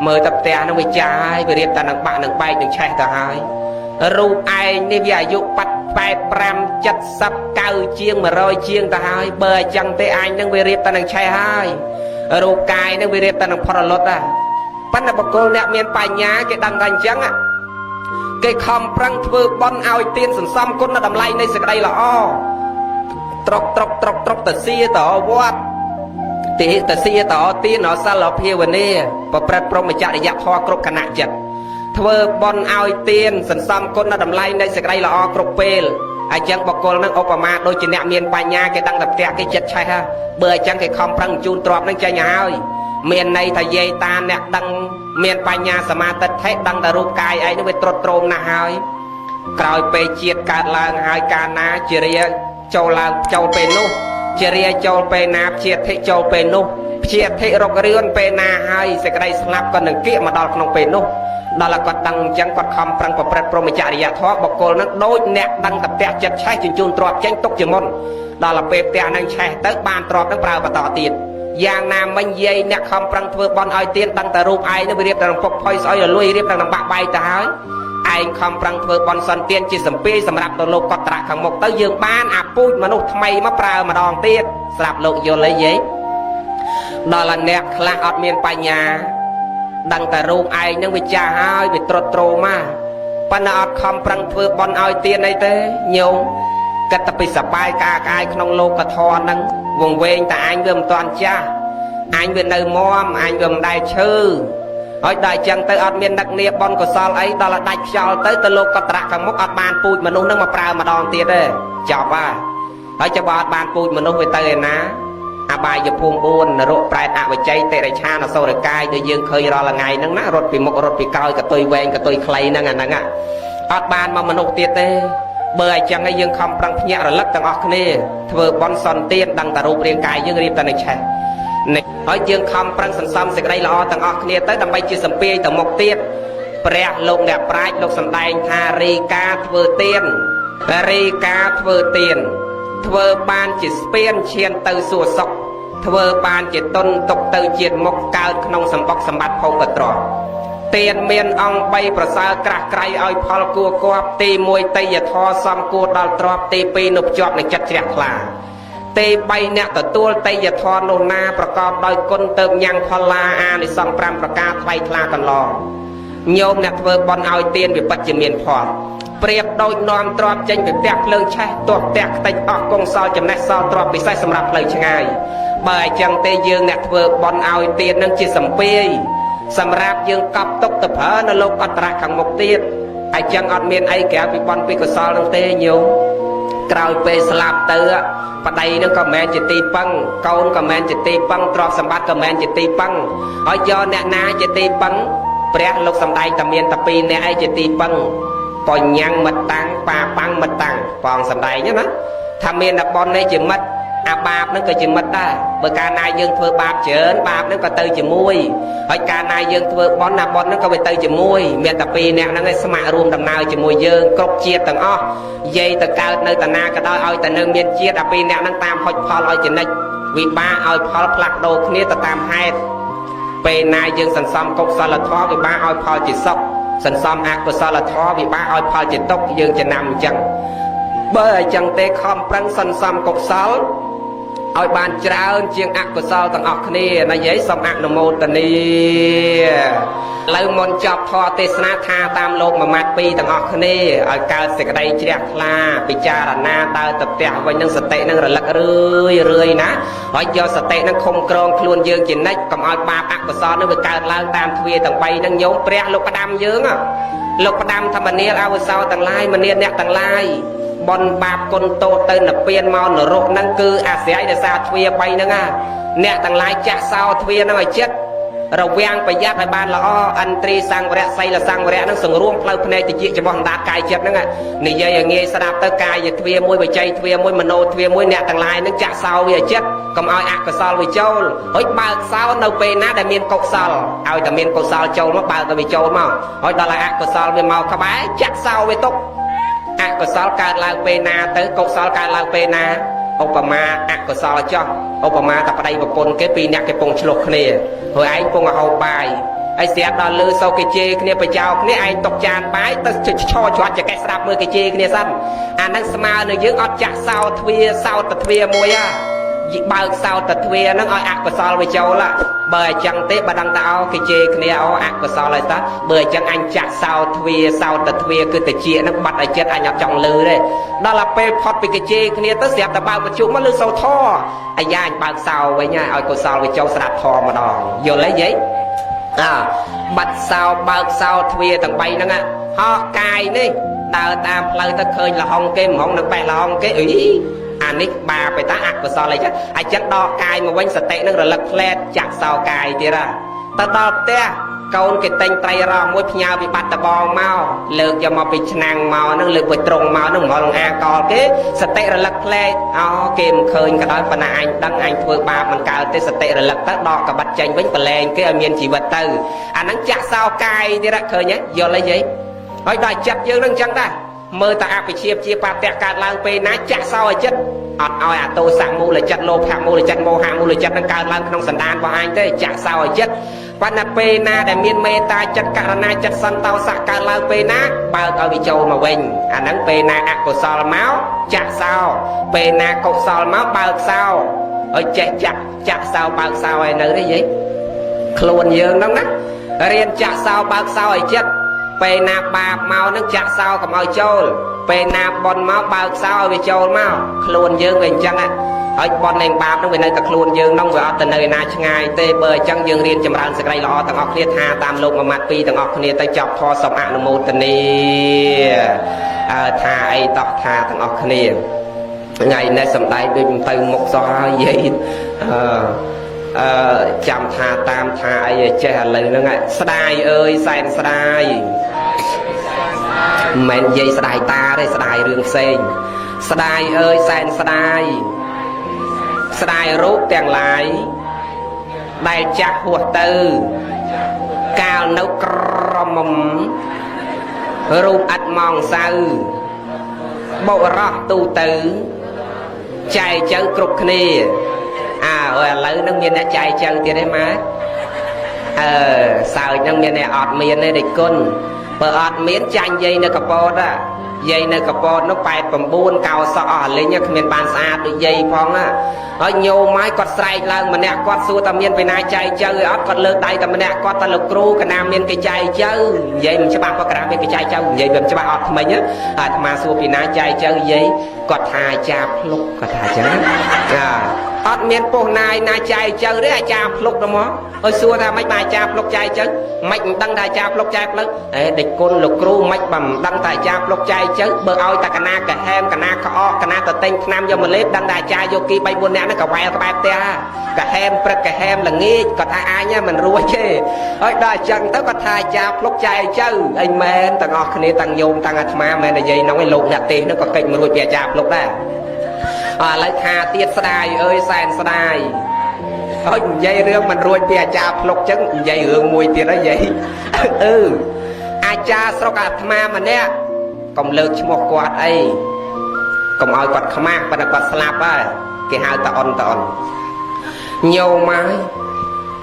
មើលតែផ្ទះហ្នឹងវាចាស់ហើយវារៀបតែនឹងបាក់នឹងបែកនឹងឆេះទៅហើយរូបឯងនេះវាអាយុ85 70 90ជាង100ជាងទៅហើយបើអញ្ចឹងទេអញហ្នឹងវារៀបតែនឹងឆេះហើយរូបកាយហ្នឹងវារៀបតែនឹងផុតរលត់ដែរប៉ុន្តែបុគ្គលអ្នកមានបញ្ញាគេដឹងថាអញ្ចឹងគេខំប្រឹងធ្វើបុណ្យឲ្យទានសន្សំគុណតម្លៃនៃសេចក្តីល្អត្រុកទៅសៀតវត្តទេទៅសៀតទានសិលភាវនាប្រព្រឹត្តព្រហ្មចរិយធម៌គ្រប់គណៈចិត្តធ្វើបុណ្យឲ្យទានសន្សំគុណតម្លៃនៃសេចក្តីល្អគ្រប់ពេលអញ្ចឹងបុគ្គលនឹងឧបមាដូចជាអ្នកមានបញ្ញាគេដឹងតែផ្ទះគេចិត្តឆេះហ่ะបើអញ្ចឹងគេខំប្រឹងជូនទ្រព្យនឹងចេញឲ្យមានន័យថាយាយតាអ្នកដឹងមានបញ្ញាសមាទិដ្ឋិដឹងតែរូបកាយឯងនោះវាត្រុតត្រោមណាស់ហើយក្រោយពេលជាតិកើតឡើងហើយកាលណាជារាចូលឡើងចូលពេលនោះជារាចូលពេលណាព្យាធិចូលពេលនោះព្យាធិរុករឿនពេលណាហើយសេចក្តីស្លាប់ក៏នឹងគៀកមកដល់ក្នុងពេលនោះដល់គាត់ដឹងអញ្ចឹងគាត់ខំប្រឹងប្រព្រឹត្តព្រហ្មចរិយធម៌បុគ្គលនឹងដូចអ្នកដឹងតែផ្ទះចិត្តឆេះជញ្ជូនទ្រព្យចេញទុកជាមុនដល់ពេលផ្ទះនឹងឆេះទៅបានទ្រព្យនឹងប្រើបន្តទៀតយ៉ាងណាមិញយាយអ្នកខំប្រឹងធ្វើបន់ឲ្យទានដឹងតែរូបឯងនឹងវារៀបតែនឹងពុកផុយស្អុយរលួយរៀបតែនឹងបាក់បាយទៅហើយឯងខំប្រឹងធ្វើបន់សន្តានជាសម្ពាយសម្រាប់ទៅលោកកត់ត្រាក់ខាងមុខទៅយើងបានអាពូជមនុស្សថ្មីមកប្រើម្ដងទៀតស្រាប់លោកយល់អីយាយដល់អ្នកខ្លះអត់មានបញ្ញាដឹងតែរូបឯងនឹងវាចាស់ហើយវាត្រុតត្រោមមកប៉ុន្តែអត់ខំប្រឹងធ្វើបន់ឲ្យទានអីទេញោមគិតតែពីសបាយកាយក្នុងលោកធម៌ហ្នឹងវងវែងតែអញវាមិនតាន់ចាស់អញវានៅមមអញវាមិនដែលឈឺហើយដល់អញ្ចឹងទៅអត់មានដឹកនាបនកុសលអីដល់ដាច់ខ្យល់ទៅលោកកត្រាក់ខាងមុខអត់បានពូជមនុស្សនឹងមកប្រើម្ដងទៀតទេចប់ហើយចាំបើអត់បានពូជមនុស្សវាទៅឯណាអបាយភូមិ4នរកប្រែតអវជ័យតិរិឆានអសុរកាយដែលយើងឃើញរាល់ថ្ងៃហ្នឹងណារត់ពីមុខរត់ពីក្រោយកតុយវែងកតុយខ្លីហ្នឹងអាហ្នឹងអត់បានមកមនុស្សទៀតទេបើអញ្ចឹងហើយយើងខំប្រឹងភ្ញាក់រលឹកទាំងអស់គ្នាធ្វើបន់សន្តានដឹងតែរូបរាងកាយយើងរៀបតែនឹងឆេះហើយយើងខំប្រឹងសន្សំសេចក្តីល្អទាំងអស់គ្នាទៅដើម្បីជាសម្ពាយទៅមុខទៀតព្រះលោកអ្នកប្រាជ្ញលោកសម្ដែងថារីកាធ្វើទានរីកាធ្វើទានធ្វើបានជាស្ពានឈានទៅសួគ៌សុខ ធ្វើបានជាទុនទុកទៅជាតិមុខកើតក្នុងសម្បុកសម្បត្តិភោគទ្រព្យទានមានអង្គ3ប្រសើរក្រាស់ក្រៃឲ្យផលគួរគប់ទី1តេយ្យធរសំគួរដល់ទ្រព្យទី2នៅភ្ជាប់នឹងចិត្តជ្រះថ្លាទី3អ្នកទទួលតេយ្យធរនោះណាប្រកបដោយគុណទៅញ៉ាំងផលឡាអានិសង្ឃ5ប្រការថ្លៃថ្លាកន្លងញោមអ្នកធ្វើបន់ឲ្យទានវិបត្តិជាមានផលប្រៀបដូចនាំទ្រព្យចេញពីផ្ទះភ្លើងឆេះទោះផ្ទះខ្ទេចអស់គង់សល់ចំណេះសល់ទ្រព្យពិសេសសម្រាប់ផ្លូវឆ្ងាយបើអញ្ចឹងទេយើងអ្នកធ្វើបន់ឲ្យទាននឹងជាសម្ពាយសម្រាប់យើងកប់ទុកទៅប្រើនៅលោកអន្តរៈខាងមុខទៀតអញ្ចឹងអត់មានអីក្រៅពីបន់ពីកុសលនឹងទេញោមក្រោយពេលស្លាប់ទៅប្តីនឹងក៏មិនជាទីពឹងកូនក៏មិនជាទីពឹងទ្រព្យសម្បត្តិក៏មិនជាទីពឹងហើយយកអ្នកណាជាទីពឹងព្រះលោកសំដែងតែមានតែ2នាក់ឯងជាទីពឹងបញ្ញាំងមិត្តតាំងបាបាំងមិត្តតាំងបងសំដែងណាថាមានតែបននេះជាមិត្តអាបាបនឹងក៏ជាមិត្តដែរបើកាលណាយើងធ្វើបាបច្រើនបាបនឹងក៏ទៅជាមួយហើយកាលណាយើងធ្វើបនណាបននឹងក៏វាទៅជាមួយមានតែ2នាក់ហ្នឹងឯងស្ម័គ្ររួមដំណើរជាមួយយើងគ្រប់ជាតិទាំងអស់និយាយទៅកើតនៅតាណាក៏ដោយឲ្យតែនៅមានជាតិអា2នាក់ហ្នឹងតាមហុចផលឲ្យចនិចវិបាកឲ្យផលផ្លាស់ប្ដូរគ្នាទៅតាមហេតុពេលណាយើងសន្សំកុសលធម៌វិបាកឲ្យផលជាសុខសន្សំអកុសលធម៌វិបាកឲ្យផលជាទុក្ខយើងចំណាំអញ្ចឹងបើអញ្ចឹងទេខំប្រឹងសន្សំកុសលឲ្យបានច្រើនជាងអកុសលទាំងអស់គ្នាណាយាយសូមអនុមោទនាឥឡូវមុនចប់ធម៌ទេសនាថាតាមលោកមួយម៉ាត់ពីរទាំងអស់គ្នាឲ្យកើតសេចក្តីជ្រះថ្លាពិចារណាដើរទៅផ្ទះវិញនឹងសតិនឹងរលឹករឿយណាហើយយកសតិនឹងឃុំក្រងខ្លួនយើងជានិច្ចកុំឲ្យបាបអកុសលនឹងវាកើតឡើងតាមទ្វារទាំង3នឹងញោមព្រះលោកផ្ដាំយើងលោកផ្ដាំធម្មនាលអវសោទាំងឡាយមនាអ្នកទាំងឡាយបនបាបគុណតូចទៅនិព្វានមកនរកហ្នឹងគឺអាស្រ័យដោយសារទ្វារ3ហ្នឹងអ្នកទាំងឡាយចាក់សោទ្វារហ្នឹងឲ្យចិត្តរវាងប្រយ័ត្នឲ្យបានល្អអន្ត្រីសង្វរៈសីលសង្វរៈហ្នឹងសង្រួមផ្លូវភ្នែកតិចចំពោះអណ្ដាតកាយចិត្តហ្នឹងនិយាយឲ្យងាយស្ដាប់ទៅកាយទ្វារមួយវិច័យទ្វារមួយមโนទ្វារមួយអ្នកទាំងឡាយហ្នឹងចាក់សោវាចិត្តកុំឲ្យអកុសលវាចូលហើយបើកសោនៅពេលណាដែលមានកុសលឲ្យតែមានកុសលចូលមកបើកទៅវាចូលមកហើយដល់ឲ្យអកុសលវាមកក្បែរចាក់សោវាទុកអកុសលកើតឡើងពេលណាទៅកុសលកើតឡើងពេលណាឧបមាអកុសលចោះឧបមាតែប្តីប្រពន្ធគេ2នាក់គេពងឆ្លោះគ្នាហើយឯងពងហូបបាយហើយស្រាប់ដល់លឺសូគេជេរគ្នាបចោគ្នាឯងຕົកចានបាយទៅឈរច្រាត់ចកេះស្ដាប់មើលគេជេរគ្នាសិនអាហ្នឹងស្មើនឹងយើងអត់ចាក់សោទ្វាសោតទ្វាមួយបើកសោតទ្វាហ្នឹងឲ្យអកុសលវាចូលបើអញ្ចឹងទេបើដឹងតើគេជេរគ្នាអកុសលហើយតើបើអញ្ចឹងអញចាក់សោទ្វាសោតទ្វាគឺតិចហ្នឹងបាត់ឲ្យចិត្តអញអត់ចង់លឺទេដល់ទៅពេលផុតពីគេជេរគ្នាទៅស្រាប់តែបើកវិទ្យុមកលឺសូរធរអាយ៉ាអញបើកសោវិញឲ្យកុសលវាចូលស្ដាប់ធរម្ដងយល់ទេយាយបាត់សោបើកសោទ្វាទាំង3ហ្នឹងហោះកាយនេះដើរតាមផ្លូវទៅឃើញលហុងគេមហុងនឹងបេះលហុងគេអីអានេះបាបទៅតាអកុសលអីចឹងអញ្ចឹងដកកាយមកវិញសតិនឹងរលឹកផ្លែតចាក់សោកាយទៀតទៅដល់ផ្ទះកូនគេតែងត្រីរ៉ោះមួយផ្ញើវិបត្តិបងមកលើកយកមកពីឆ្នាំងមកហ្នឹងលើកទៅត្រង់មកហ្នឹងមកលងអាកលគេសតិរលឹកផ្លែតគេមិនឃើញក៏ដោយប៉ុន្តែអញដឹងអញធ្វើបាបមិនកើតទេសតិរលឹកទៅដកកបាត់ចេញវិញប្រឡែងគេឲ្យមានជីវិតទៅអាហ្នឹងចាក់សោកាយទៀតឃើញទេយល់ទេយាយហើយដល់ចិត្តយើងនឹងអញ្ចឹងដែរមើលតែអភិជាជាបតៈកើតឡើងពេលណាចាក់សោឲ្យចិត្តអត់ឲ្យអាតោសៈមូលចិត្តលោភៈមូលចិត្តមោហៈមូលចិត្តនឹងកើតឡើងក្នុងសន្តានរបស់អញទេចាក់សោឲ្យចិត្តប៉ុន្តែពេលណាដែលមានមេត្តាចិត្តករុណាចិត្តសន្តោសៈកើតឡើងពេលណាបើកឲ្យវាចូលមកវិញអាហ្នឹងពេលណាអកុសលមកចាក់សោពេលណាកុសលមកបើកសោឲ្យចេះចាក់សោបើកសោឲ្យនៅទេយាយខ្លួនយើងហ្នឹងណារៀនចាក់សោបើកសោឲ្យចិត្តពេលណាបាបមកនឹងចាក់សោកុំឲ្យចូលពេលណាបន់មកបើកសោឲ្យវាចូលមកខ្លួនយើងវាអញ្ចឹងហើយបន់នៃបាបនឹងវានៅតែខ្លួនយើងនឹងវាអត់ទៅនៅឯណាឆ្ងាយទេបើអញ្ចឹងយើងរៀនចម្រើនសេចក្តីល្អទាំងអស់គ្នាថាតាមលោកមួយម៉ាត់ពីរទាំងអស់គ្នាទៅចប់ធម៌សូមអនុមោទនាថាអីតោះថាទាំងអស់គ្នាថ្ងៃនេះសំដែងដូចទៅមុខសោះហើយយាយចាំថាតាមថាអីចេះឥឡូវហ្នឹងស្ដាយអើយសែនស្ដាយមិននិយាយស្ដាយតាទេស្ដាយរឿងផ្សេងស្ដាយអើយសែនស្ដាយស្ដាយរូបទាំងឡាយដែលចាស់ហួសទៅកាលនៅក្រមុំរូបអត់มองសៅបុរសទូទៅចែកចៅគ្រប់គ្នា ơi lấy nó miên lại chạy chân tiền đấy má sao nó miên này ọt miên này để côn bờ ọt miên chanh dây nơi cặp bột á dây nơi cặp bột nó phải bằng buôn cao sọ lên nhá miên bàn xa được dây phong á ở nhiều máy quạt say lần mà nè quạt xua tầm miên về nay chạy chơi ọt quạt lơ tay tầm nè quạt ta lục cru cái nam miên cái chạy chơi dây mình sẽ bạn có cái nam miên cái chạy chơi dây mình sẽ bạn ọt mình nhá mà xua về nay chạy chơi dây quạt hai chạp lúc quạt hai chả ọt miên po nay nay chạy chơi đấy chạp lúc đó mó ơi xua ra mấy bài chạp lúc chạy chơi mạch đăng đại chạp lúc chạy lớn địch côn lục cru mạch bầm đăng tại chạp lúc chạy chơi bờ ao ta cana cả hem cana khó cana ta tên nam do mình lết đăng đại chạy vô kia bay buôn nè nó cả vài cái bài te cả hem prek cả hem là nghe còn thay ai nhá mình rùa chê ơi đại chân tới có thay chạp lúc chạy chơi anh men tầng ngọc này tầng nhôm tầng atma men là gì nó cái lục nhặt tiền nó có kịch mà rùa bè chạp lúc đó lấy tha tiết sài ơi sàn sài ôi dây rương mình ruồi bè chạp lục trứng dây hương mùi tiền đó vậy ai cha sao cả ma mà nè còn lợt một quạt ấy còn ai quạt khăm ác và quạt slap á cái hai tọn nhiều máy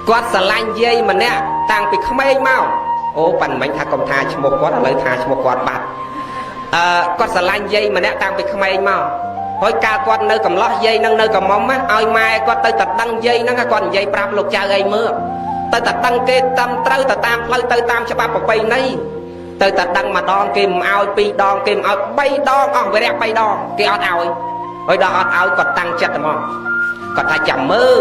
quạt xà lanh dây mà nè tăng bị khăm ấy mau ô bằng mình tha còn tha một quạt lấy tha một quạt bạc quạt xà lanh dây mà nè tăng bị khăm ấy mau hỏi ca quạt nơi cầm lót dây nâng nơi cầm móng á ai mai quạt tới tật đăng dây nó còn dây prap lục cha gây mưa tới tật đăng kê tâm trâu tật tam plei tới tam cho ba bọc bay này tới tật đăng mà đòn kim ao pi đòn kim ao bay đòn về đẹp bay đòn cái áo ơi đó áo còn tăng chất mà còn ta chậm mơ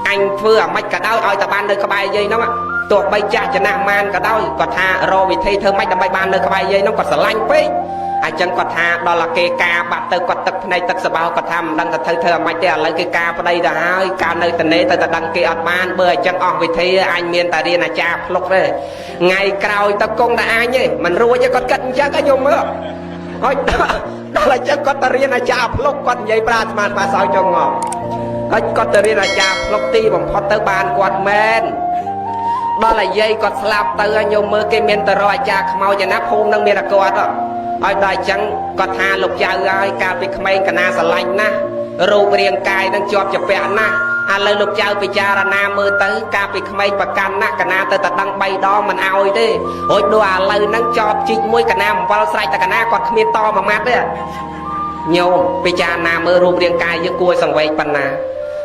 anh vừa mạch cả đau ơi ta ban nơi có bay dây nó á tuột bay cha cho nam man cả đau còn tha rồi vì thi thơ mạch đâm bay ban nơi có bay dây nó còn sờ lanh phết chẳng có tha đó là cái ca bạc từ quạt tật này tật sờ bao có tham đăng thật thơ mạch để lấy cái ca vào đây là hai ca nơi tận này tới đăng cái ọt man bơi chẳng on vì thi anh miền ta đi là cha lục đấy ngày cào ta công là ai nhỉ mình rùa chứ con cận chắc cái nhung nữa thôi đó là chắc con ta riêng là cha lục con dây bát mà sao cho ngọt con ta riêng là cha lục ti bằng phật tới bàn quạt men đó là dây con slap tới nhung mơ cái miền ta rồi cha mau cho nắp hôn đang miền là quạt đó ai đại chẳng có tha lục cha ơi ca bị khmei cả na sờ lạnh naรูป riêng កាយ នឹង ជាប់ ជាពាក់ ណាស់ ឥឡូវ លោក ចៅ ពិចារណា មើល ទៅ ការ ពី ក្មេង ប្រកាន់ ណាស់ កណា ទៅ តែ ដឹង 3 ដង មិន ឲ្យ ទេ រួច ដូច ឥឡូវ ហ្នឹង ជាប់ ជីក មួយ កណា អំបិល ស្រែក តែ កណា គាត់ គ្មាន ត មួយ ម៉ាត់ ទេ ញោម ពិចារណា មើល រូប រាង កាយ យើង គួរ សង្វេគ ប៉ុណ្ណា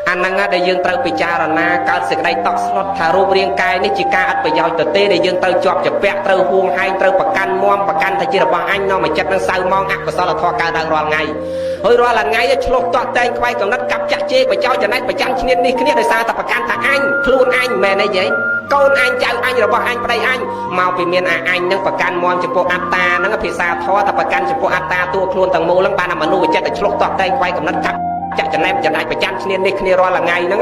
អាហ្នឹង ដែល យើង ត្រូវ ពិចារណា កើត សេចក្តី តក់ ស្លុត ថា រូប រាង កាយ នេះ ជា ការ អត់ ប្រយោជន៍ ទៅ ទេ ដែល យើង ត្រូវ ជាប់ ជាពាក់ ត្រូវ ហួង ហែង ត្រូវ ប្រកាន់ មម ប្រកាន់ ថា ជា របស់ អញ នាំ មក ចិត្ត នឹង សៅ ម៉ង អកុសល ធម៌ កើត ឡើង រាល់ ថ្ងៃ ហើយ រាល់ ថ្ងៃ ឆ្លុះ តក់ តែង ខ្វាយ កំណត់ កាប់ ចាក់ ជេរ បច្ចោចំណែក ប្រចាំ ឈ្នាន នេះ គ្នា ដោយ សារ តែ ប្រកាន់ ថា អញ ខ្លួន អញ មែន អី ហី កូន អញ ចៅ អញ របស់ អញ ប្តី អញ មក ពី មាន អញ នឹង ប្រកាន់ មម ចំពោះ អត្តា នឹង ភាសា ធម៌ តែ ប្រកាន់ ចំពោះ អត្តា តួ ខ្លួន ទាំង មូល នឹង បាន មនុស្ស ចិត្ត ឆ្លុះ តក់ តែង ខ្វាយ កំណត់ កាប់ ចាក់ចំណែកចំណែកប្រចាំឈ្នាននេះគ្នារាល់ថ្ងៃហ្នឹង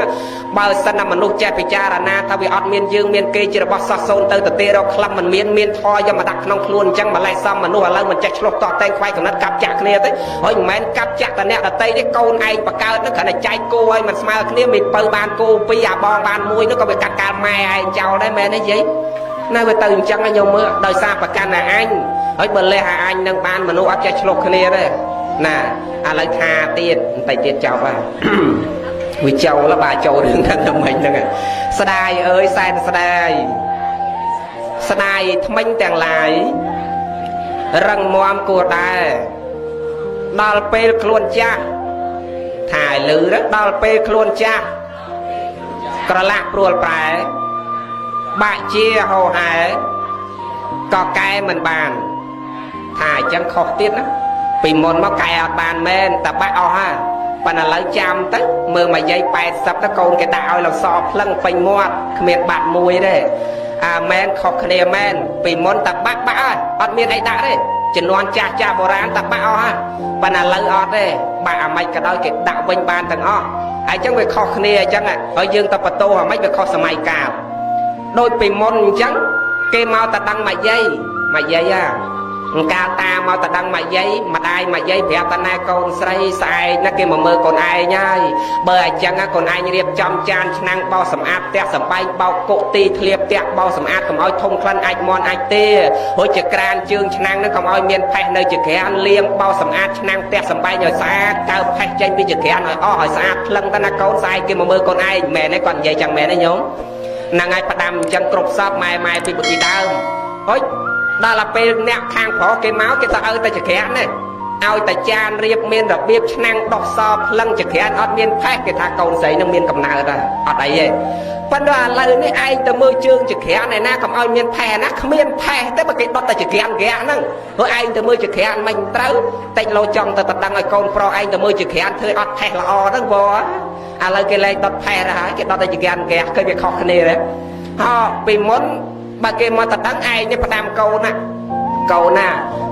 បើសិនណាមនុស្សចេះពិចារណាថាវាអត់មានយើងមានគេជារបស់សោះសូនទៅទេរកខ្លឹមមិនមានធរយកមកដាក់ក្នុងខ្លួនអញ្ចឹងម្លេះសំមនុស្សឥឡូវមិនចេះឆ្លុះតតែងខ្វាយកំណត់កាប់ចាក់គ្នាទេហើយមិនមែនកាប់ចាក់តែអ្នកដតីទេកូនឯងបកើតហ្នឹងគ្រាន់តែចែកគោឲ្យមិនស្មើគ្នាមានបើបានគោពីរអាបងបានមួយនោះក៏វាកាត់កាលម៉ែឯងចោលដែរមែនទេយាយនៅវាទៅអញ្ចឹងខ្ញុំមើលដោយសារប្រកាន់តែអញហើយបើលះអញនឹងបានមនុស្សអត់ចេះឆ្លុះគ្នាទេណាឥឡូវថាទៀតបន្តិចទៀតចប់ហើយវាចូលបាចូលរឿងហ្នឹងទៅមិញហ្នឹងស្ដាយអើយសែនស្ដាយស្ដាយថ្មិញទាំងឡាយរឹងមាំគួរដែរដល់ពេលខ្លួនចាស់ថាឲ្យលឺដល់ពេលខ្លួនចាស់ក្រឡាក់ព្រួលប្រែបាក់ជាហោហែក៏កែមិនបានថាអញ្ចឹងខុសទៀតណាពីមុនមកកែអត់បានមែនតែបាក់អស់ហើយប៉ុន្តែឥឡូវចាំទៅមើលមួយយាយ80ទៅកូនគេដាក់ឲ្យលសភ្លឹងពេញមាត់គ្មានបាត់មួយទេអាមែនខុសគ្នាមែនពីមុនតែបាក់ហើយអត់មានអីដាក់ទេជំនាន់ចាស់បុរាណតែបាក់អស់ហើយប៉ុន្តែឥឡូវអត់ទេបាក់អាម៉េចក៏ដោយគេដាក់វិញបានទាំងអស់ហើយអញ្ចឹងវាខុសគ្នាអញ្ចឹងហើយយើងទៅបន្ទោអាម៉េចវាខុសសម័យកាលដូចពីមុនអញ្ចឹងគេមកតែដឹងមួយយាយ កាលតាមកតដឹងមកយាយម្ដាយមកយាយប្រាប់តាណាកូនស្រីស្អែកណាគេមកមើលកូនឯងហើយបើអញ្ចឹងកូនឯងរៀបចំចានឆ្នាំងបោសសម្អាតផ្ទះសំបែងបោកគុកទីធ្លាផ្ទះបោសសម្អាតកុំឲ្យធំក្លិនអាចមន់អាចទេរួចជាក្រានជើងឆ្នាំងហ្នឹងកុំឲ្យមានផេះនៅជាក្រានលាងបោសសម្អាតឆ្នាំងផ្ទះសំបែងឲ្យស្អាតកើផេះចេញពីជាក្រានឲ្យអស់ឲ្យស្អាតផ្លឹងតាណាកូនស្អែកគេមកមើលកូនឯងមែនទេគាត់និយាយចឹងមែនទេញោមហ្នឹងហើយផ្ដាំអញ្ចឹងគ្រប់សពម៉ែពីពីដើមហុយដល់ពេលអ្នកខាងប្រុសគេមកគេទៅឲ្យតែចក្រានណាឲ្យតែចានរៀបមានរបៀបឆ្នាំងដោះសផ្លឹងចក្រានអត់មានផេះគេថាកូនស្រីនឹងមានកំណើតដែរអត់អីទេប៉ុន្តែឥឡូវនេះឯងទៅមើលជើងចក្រានឯណាកុំឲ្យមានផេះណាគ្មានផេះទេបើគេដុតតែចក្រានហ្គាក់ហ្នឹងព្រោះឯងទៅមើលចក្រានមិនត្រូវតិចលោចង់ទៅតដឹងឲ្យកូនប្រុសឯងទៅមើលចក្រានធ្វើអត់ផេះល្អហ្នឹងព្រោះឥឡូវគេលែងដុតផេះទៅហើយគេដុតតែចក្រានហ្គាក់ឃើញវាខុសគ្នាទេហ៎ពីមុនបើគេមកតដឹងឯងនេះផ្ដាំកូនណាកូនណា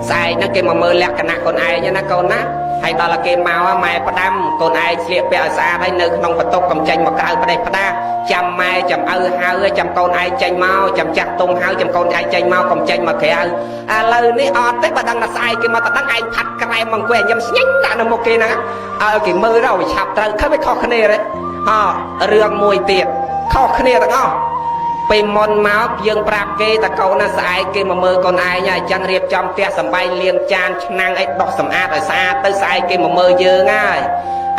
ស្អែកហ្នឹងគេមកមើលលក្ខណៈកូនឯងណាកូនណាហើយដល់តែគេមកម៉ែផ្ដាំកូនឯងស្លៀកពាក់ឲ្យស្អាតហើយនៅក្នុងបន្ទប់កំចេញមកក្រៅផ្ដេសផ្ដាចាំម៉ែចាំឪហៅចាំកូនឯងចេញមកចាំចាស់ទុំហៅចាំកូនឯងចេញមកកុំចេញមកក្រៅឥឡូវនេះអត់ទេបើដឹងថាស្អែកគេមកតដឹងឯងផាត់ក្រែមមកអង្គុយញ៉ាំស្ញិញដាក់នៅមុខគេហ្នឹងឲ្យគេមើលទៅវាឆាប់ត្រូវឃើញវាខុសគ្នាទេរឿងមួយទៀតខុសគ្នាទាំងអស់ពេលមុនមកយើងប្រាប់គេតកូនណាស្អែកគេមកមើលកូនឯងហើយអញ្ចឹងរៀបចំផ្ទះសំបែងលាងចានឆ្នាំងអីដុសសម្អាតឲ្យស្អាតទៅស្អែកគេមកមើលយើងហើយ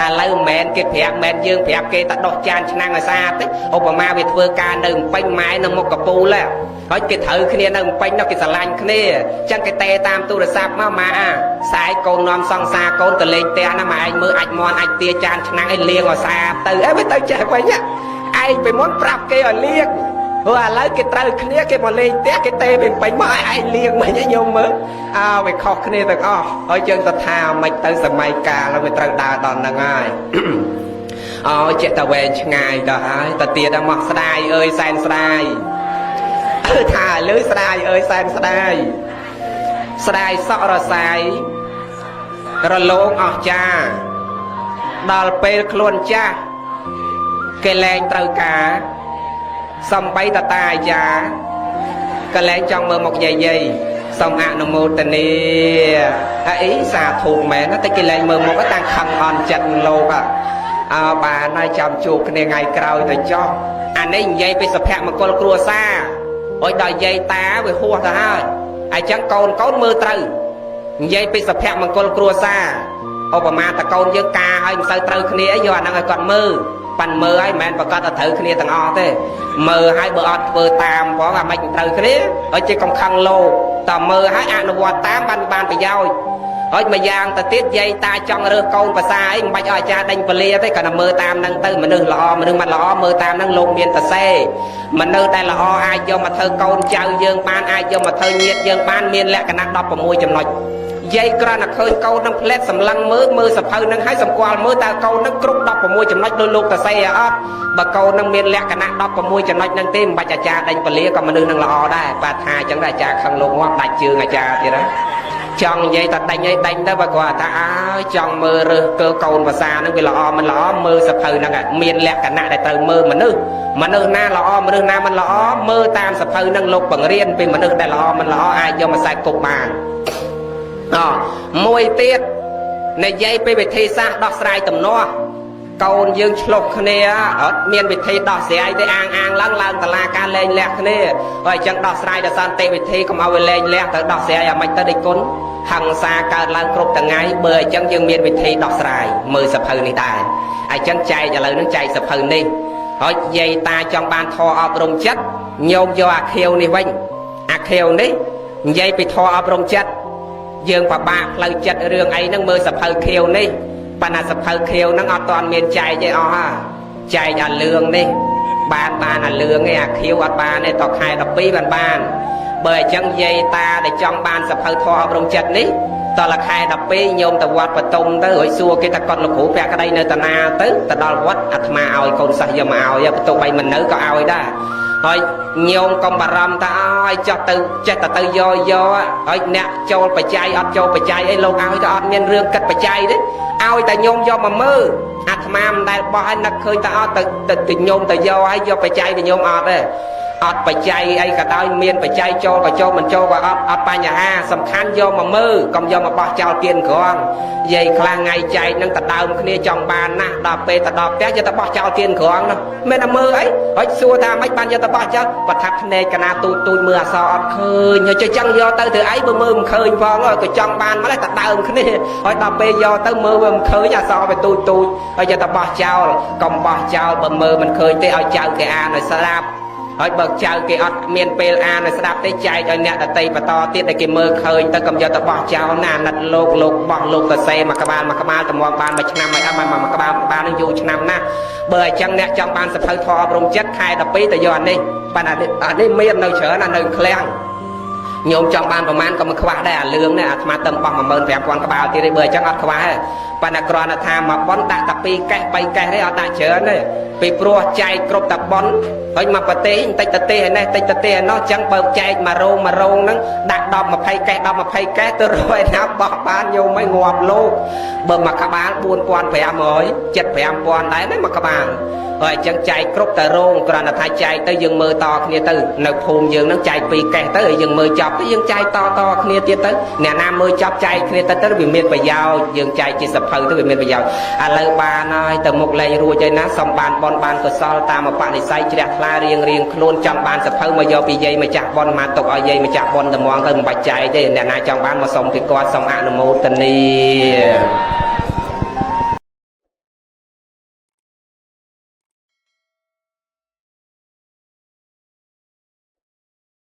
ឥឡូវមិនមែនគេប្រាប់មិនមែនយើងប្រាប់គេតែដុសចានឆ្នាំងឲ្យស្អាតទេឧបមាវាធ្វើការនៅពេញម៉ែនៅមុខកពូលហើយគេត្រូវគ្នានៅពេញនោះគេស្រឡាញ់គ្នាអញ្ចឹងគេតេតាមទូរស័ព្ទមកម៉ាស្អែកកូននាំសង្សារកូនទៅលេងផ្ទះណាម៉ែឯងមើលអាចមន់អាចទាចានឆ្នាំងឲ្យលាងឲ្យស្អាតទៅអីមិនទៅចេះវិញឯងពីមុនប្រាប់គេឲ្យលាងព្រោះឥឡូវគេត្រូវគ្នាគេមកលេងផ្ទះគេទេពេញមកឲ្យឯងលៀងមិញញោមមើលវាខុសគ្នាទាំងអស់ហើយយើងទៅថាមិនទៅសម័យកាលវាត្រូវដើរដល់ហ្នឹងហើយចិត្តតែវែងឆ្ងាយទៅហើយទៅទៀតមកស្ដាយអើយសែនស្ដាយថាលើស្ដាយអើយសែនស្ដាយស្ដាយសក់រសាយរលោងអស់ចាដល់ពេលខ្លួនចាស់គេលែងត្រូវការសំបីតតាអាចាក៏លែងចង់មើលមុខយាយសូមអនុមោទនាអីសាធុមែនតែគេលែងមើលមុខតាំងខឹងអន់ចិត្តលោកបានហើយចាំជួបគ្នាថ្ងៃក្រោយទៅចោះអានេះនិយាយពីសុភមង្គលគ្រួសារអុយដល់យាយតាវាហួសទៅហើយអញ្ចឹងកូនកូនមើលត្រូវនិយាយពីសុភមង្គលគ្រួសារឧបមាតកូនយើងការឲ្យមិនសូវត្រូវគ្នាយកអាហ្នឹងឲ្យគាត់មើលប៉ាន់មើលឲ្យមិនមែនប្រកាសតែត្រូវគ្នាទាំងអស់ទេមើលឲ្យបើអត់ធ្វើតាមផងអាមិនត្រូវគ្នាហើយជាកំខឹងលោកតើមើលឲ្យអនុវត្តតាមបានប្រយោជន៍ហើយមួយយ៉ាងទៅទៀតយាយតាចង់រើសកូនភាសាអីមិនបាច់ឲ្យអាចារ្យដេញពលាទេគ្រាន់តែមើលតាមហ្នឹងទៅមនុស្សល្អមនុស្សមិនល្អមើលតាមហ្នឹងលោកមានតសេមនុស្សដែលល្អអាចយកមកធ្វើកូនចៅយើងបានអាចយកមកធ្វើញាតិយើងបានមានលក្ខណៈ16ចំណុចយាយគ្រាន់តែឃើញកូននឹងផ្លែតសម្លឹងមើលសភៅនឹងឲ្យសម្គាល់មើលតើកូននឹងគ្រប់16ចំណុចដោយលោកតសេអត់បើកូននឹងមានលក្ខណៈ16ចំណុចនឹងទេមិនបាច់អាចារ្យដេញពលាក៏មនុស្សនឹងល្អដែរបាទថាអញ្ចឹងដែរអាចារ្យខឹងលោកងាប់ដាច់ជើងអាចារ្យទៀតណាចង់និយាយតែដេញឲ្យដេញទៅបើគាត់ថាចង់មើលរើសកើកូនភាសានឹងវាល្អមិនល្អមើលសភៅហ្នឹងមានលក្ខណៈដែលត្រូវមើលមនុស្សណាល្អមនុស្សណាមិនល្អមើលតាមសភៅហ្នឹងលោកបង្រៀនពីមនុស្សដែលល្អមិនល្អអាចយកមកខ្សែគប់បានមួយទៀតនិយាយពីវិធីសាស្ត្រដោះស្រាយទំនាស់កូនយើងឆ្លុះគ្នាអត់មានវិធីដោះស្រាយទេអាងឡើងតឡាការលែងលះគ្នាហើយអញ្ចឹងដោះស្រាយដោយសន្តិវិធីកុំឲ្យវាលែងលះទៅដោះស្រាយឲ្យមិនទៅដេគុណហង្សាកើតឡើងគ្រប់ថ្ងៃបើអញ្ចឹងយើងមានវិធីដោះស្រាយមើលសភៅនេះដែរអញ្ចឹងចែកឥឡូវនឹងចែកសភៅនេះហើយយាយតាចង់បានធម៌អប់រំចិត្តញោមយកអាខៀវនេះវិញអាខៀវនេះនិយាយពីធម៌អប់រំចិត្តយើងពិបាកផ្លូវចិត្តរឿងអីហ្នឹងមើលសភៅខៀវនេះប៉ុន្តែសភៅខៀវហ្នឹងអត់ទាន់មានចែកទេអស់ហ่าចែកអាលឿងនេះបានអាលឿងឯអាខៀវអត់បានទេតខែ12បានបើអញ្ចឹងយាយតាដែលចង់បានសភៅធម៌អប់រំចិត្តនេះតលខែ12ញោមទៅវត្តបតុមទៅរួចសួរគេថាគាត់លោកគ្រូពាក់ក្តីនៅតាណាទៅដល់វត្តអាត្មាឲ្យកូនសិស្សយកមកឲ្យបន្ទោះបីមិននៅក៏ឲ្យដែរហើយញោមកុំបារម្ភថាឲ្យចោះទៅចេះតែទៅយកហើយអ្នកចូលបច្ច័យអត់ចូលបច្ច័យអីលោកឲ្យទៅអត់មានរឿងគិតបច្ច័យទេឲ្យតែញោមយកមកមើលអាត្មាមិនដែលបោះឲ្យនឹកឃើញតែអត់ទៅញោមទៅយកឲ្យយកបច្ច័យទៅញោមអត់ទេ អត់បច្ច័យអីក៏ដោយមានបច្ច័យចូលក៏ចូលមិនចូលក៏អត់បញ្ហាសំខាន់យកមកមើលកុំយកមកបោះចោលគៀនក្រងនិយាយខ្លះថ្ងៃចែកនឹងដដើមគ្នាចង់បានណាស់ដល់ពេលទៅដល់ផ្ទះយកទៅបោះចោលគៀនក្រងនោះមិនតែមើលអីហើយសួរថាមិនបានយកទៅបោះចោលប្រថាប់ភ្នែកកណាទូចមើលអសអត់ឃើញចុះចឹងយកទៅធ្វើអីបើមើលមិនឃើញផងក៏ចង់បានម្លេះដដើមគ្នាហើយដល់ពេលយកទៅមើលវាមិនឃើញអសវាទូចហើយយកទៅបោះចោលកុំបោះចោលបើមើលមិនឃើញទេឲ្យចៅគេអានឲ្យស្ដាប់ហើយបើចៅគេអត់មានពេលអានឲ្យស្ដាប់ទេចែកឲ្យអ្នកដតីបន្តទៀតដែលគេមើលឃើញទៅកុំយកទៅបោះចោលណាអាណិតលោកបោះលោកសរសេរមួយក្បាលតម្ងបានមួយឆ្នាំហើយអត់មួយក្បាលបាននឹងយូរឆ្នាំណាស់បើអញ្ចឹងអ្នកចង់បានសភៅធម៌អប់រំចិត្តខែ12ទៅយកអានេះបានអានេះមាននៅច្រើនណាស់នៅឃ្លាំងញោមចង់បានប្រមាណក៏មិនខ្វះដែរអាលឿងនេះអាត្មាទៅបោះ 15000 ក្បាលទៀតទេបើអញ្ចឹងអត់ខ្វះទេប៉ុន្តែគ្រាន់តែថាមកប៉ុនដាក់តែ2កេះ3កេះទេអត់ដាក់ច្រើនទេពីព្រោះចែកគ្រប់តែប៉ុនហើយមកប្រទេសបន្តិចទៅទេឯនេះតិចទៅទេឯនោះអញ្ចឹងបើចែកមករោងហ្នឹងដាក់10 20កេះ10 20កេះទៅរយណាបោះបានញោមឲ្យងាប់លោកបើមួយក្បាល 4500 75,000ដែរណាមួយក្បាលហើយអញ្ចឹងចែកគ្រប់តែរោងគ្រាន់តែថាចែកទៅយើងមើលតគ្នាទៅនៅភូមិយើងហ្នឹងចែក2កេះទៅហើយយើងមើលចប់ទៅយើងចែកតគ្នាទៀតទៅអ្នកណាមើលចប់ចែកគ្នាទៅវាមានប្រយោជន៍យើងចែកជាសភៅទៅវាមានប្រយោជន៍ឥឡូវបានហើយទៅមុខលែងរួចហើយណាសុំបានបនបានកុសលតាមបនិស័យជ្រះថ្លារៀងខ្លួនចង់បានសភៅមកយកពីយាយម្ចាស់បនមកទុកឲ្យយាយម្ចាស់បនត្មងទៅមិនបាច់ចែកទេអ្នកណាចង់បានមកសុំពីគាត់សុំអនុមោទនា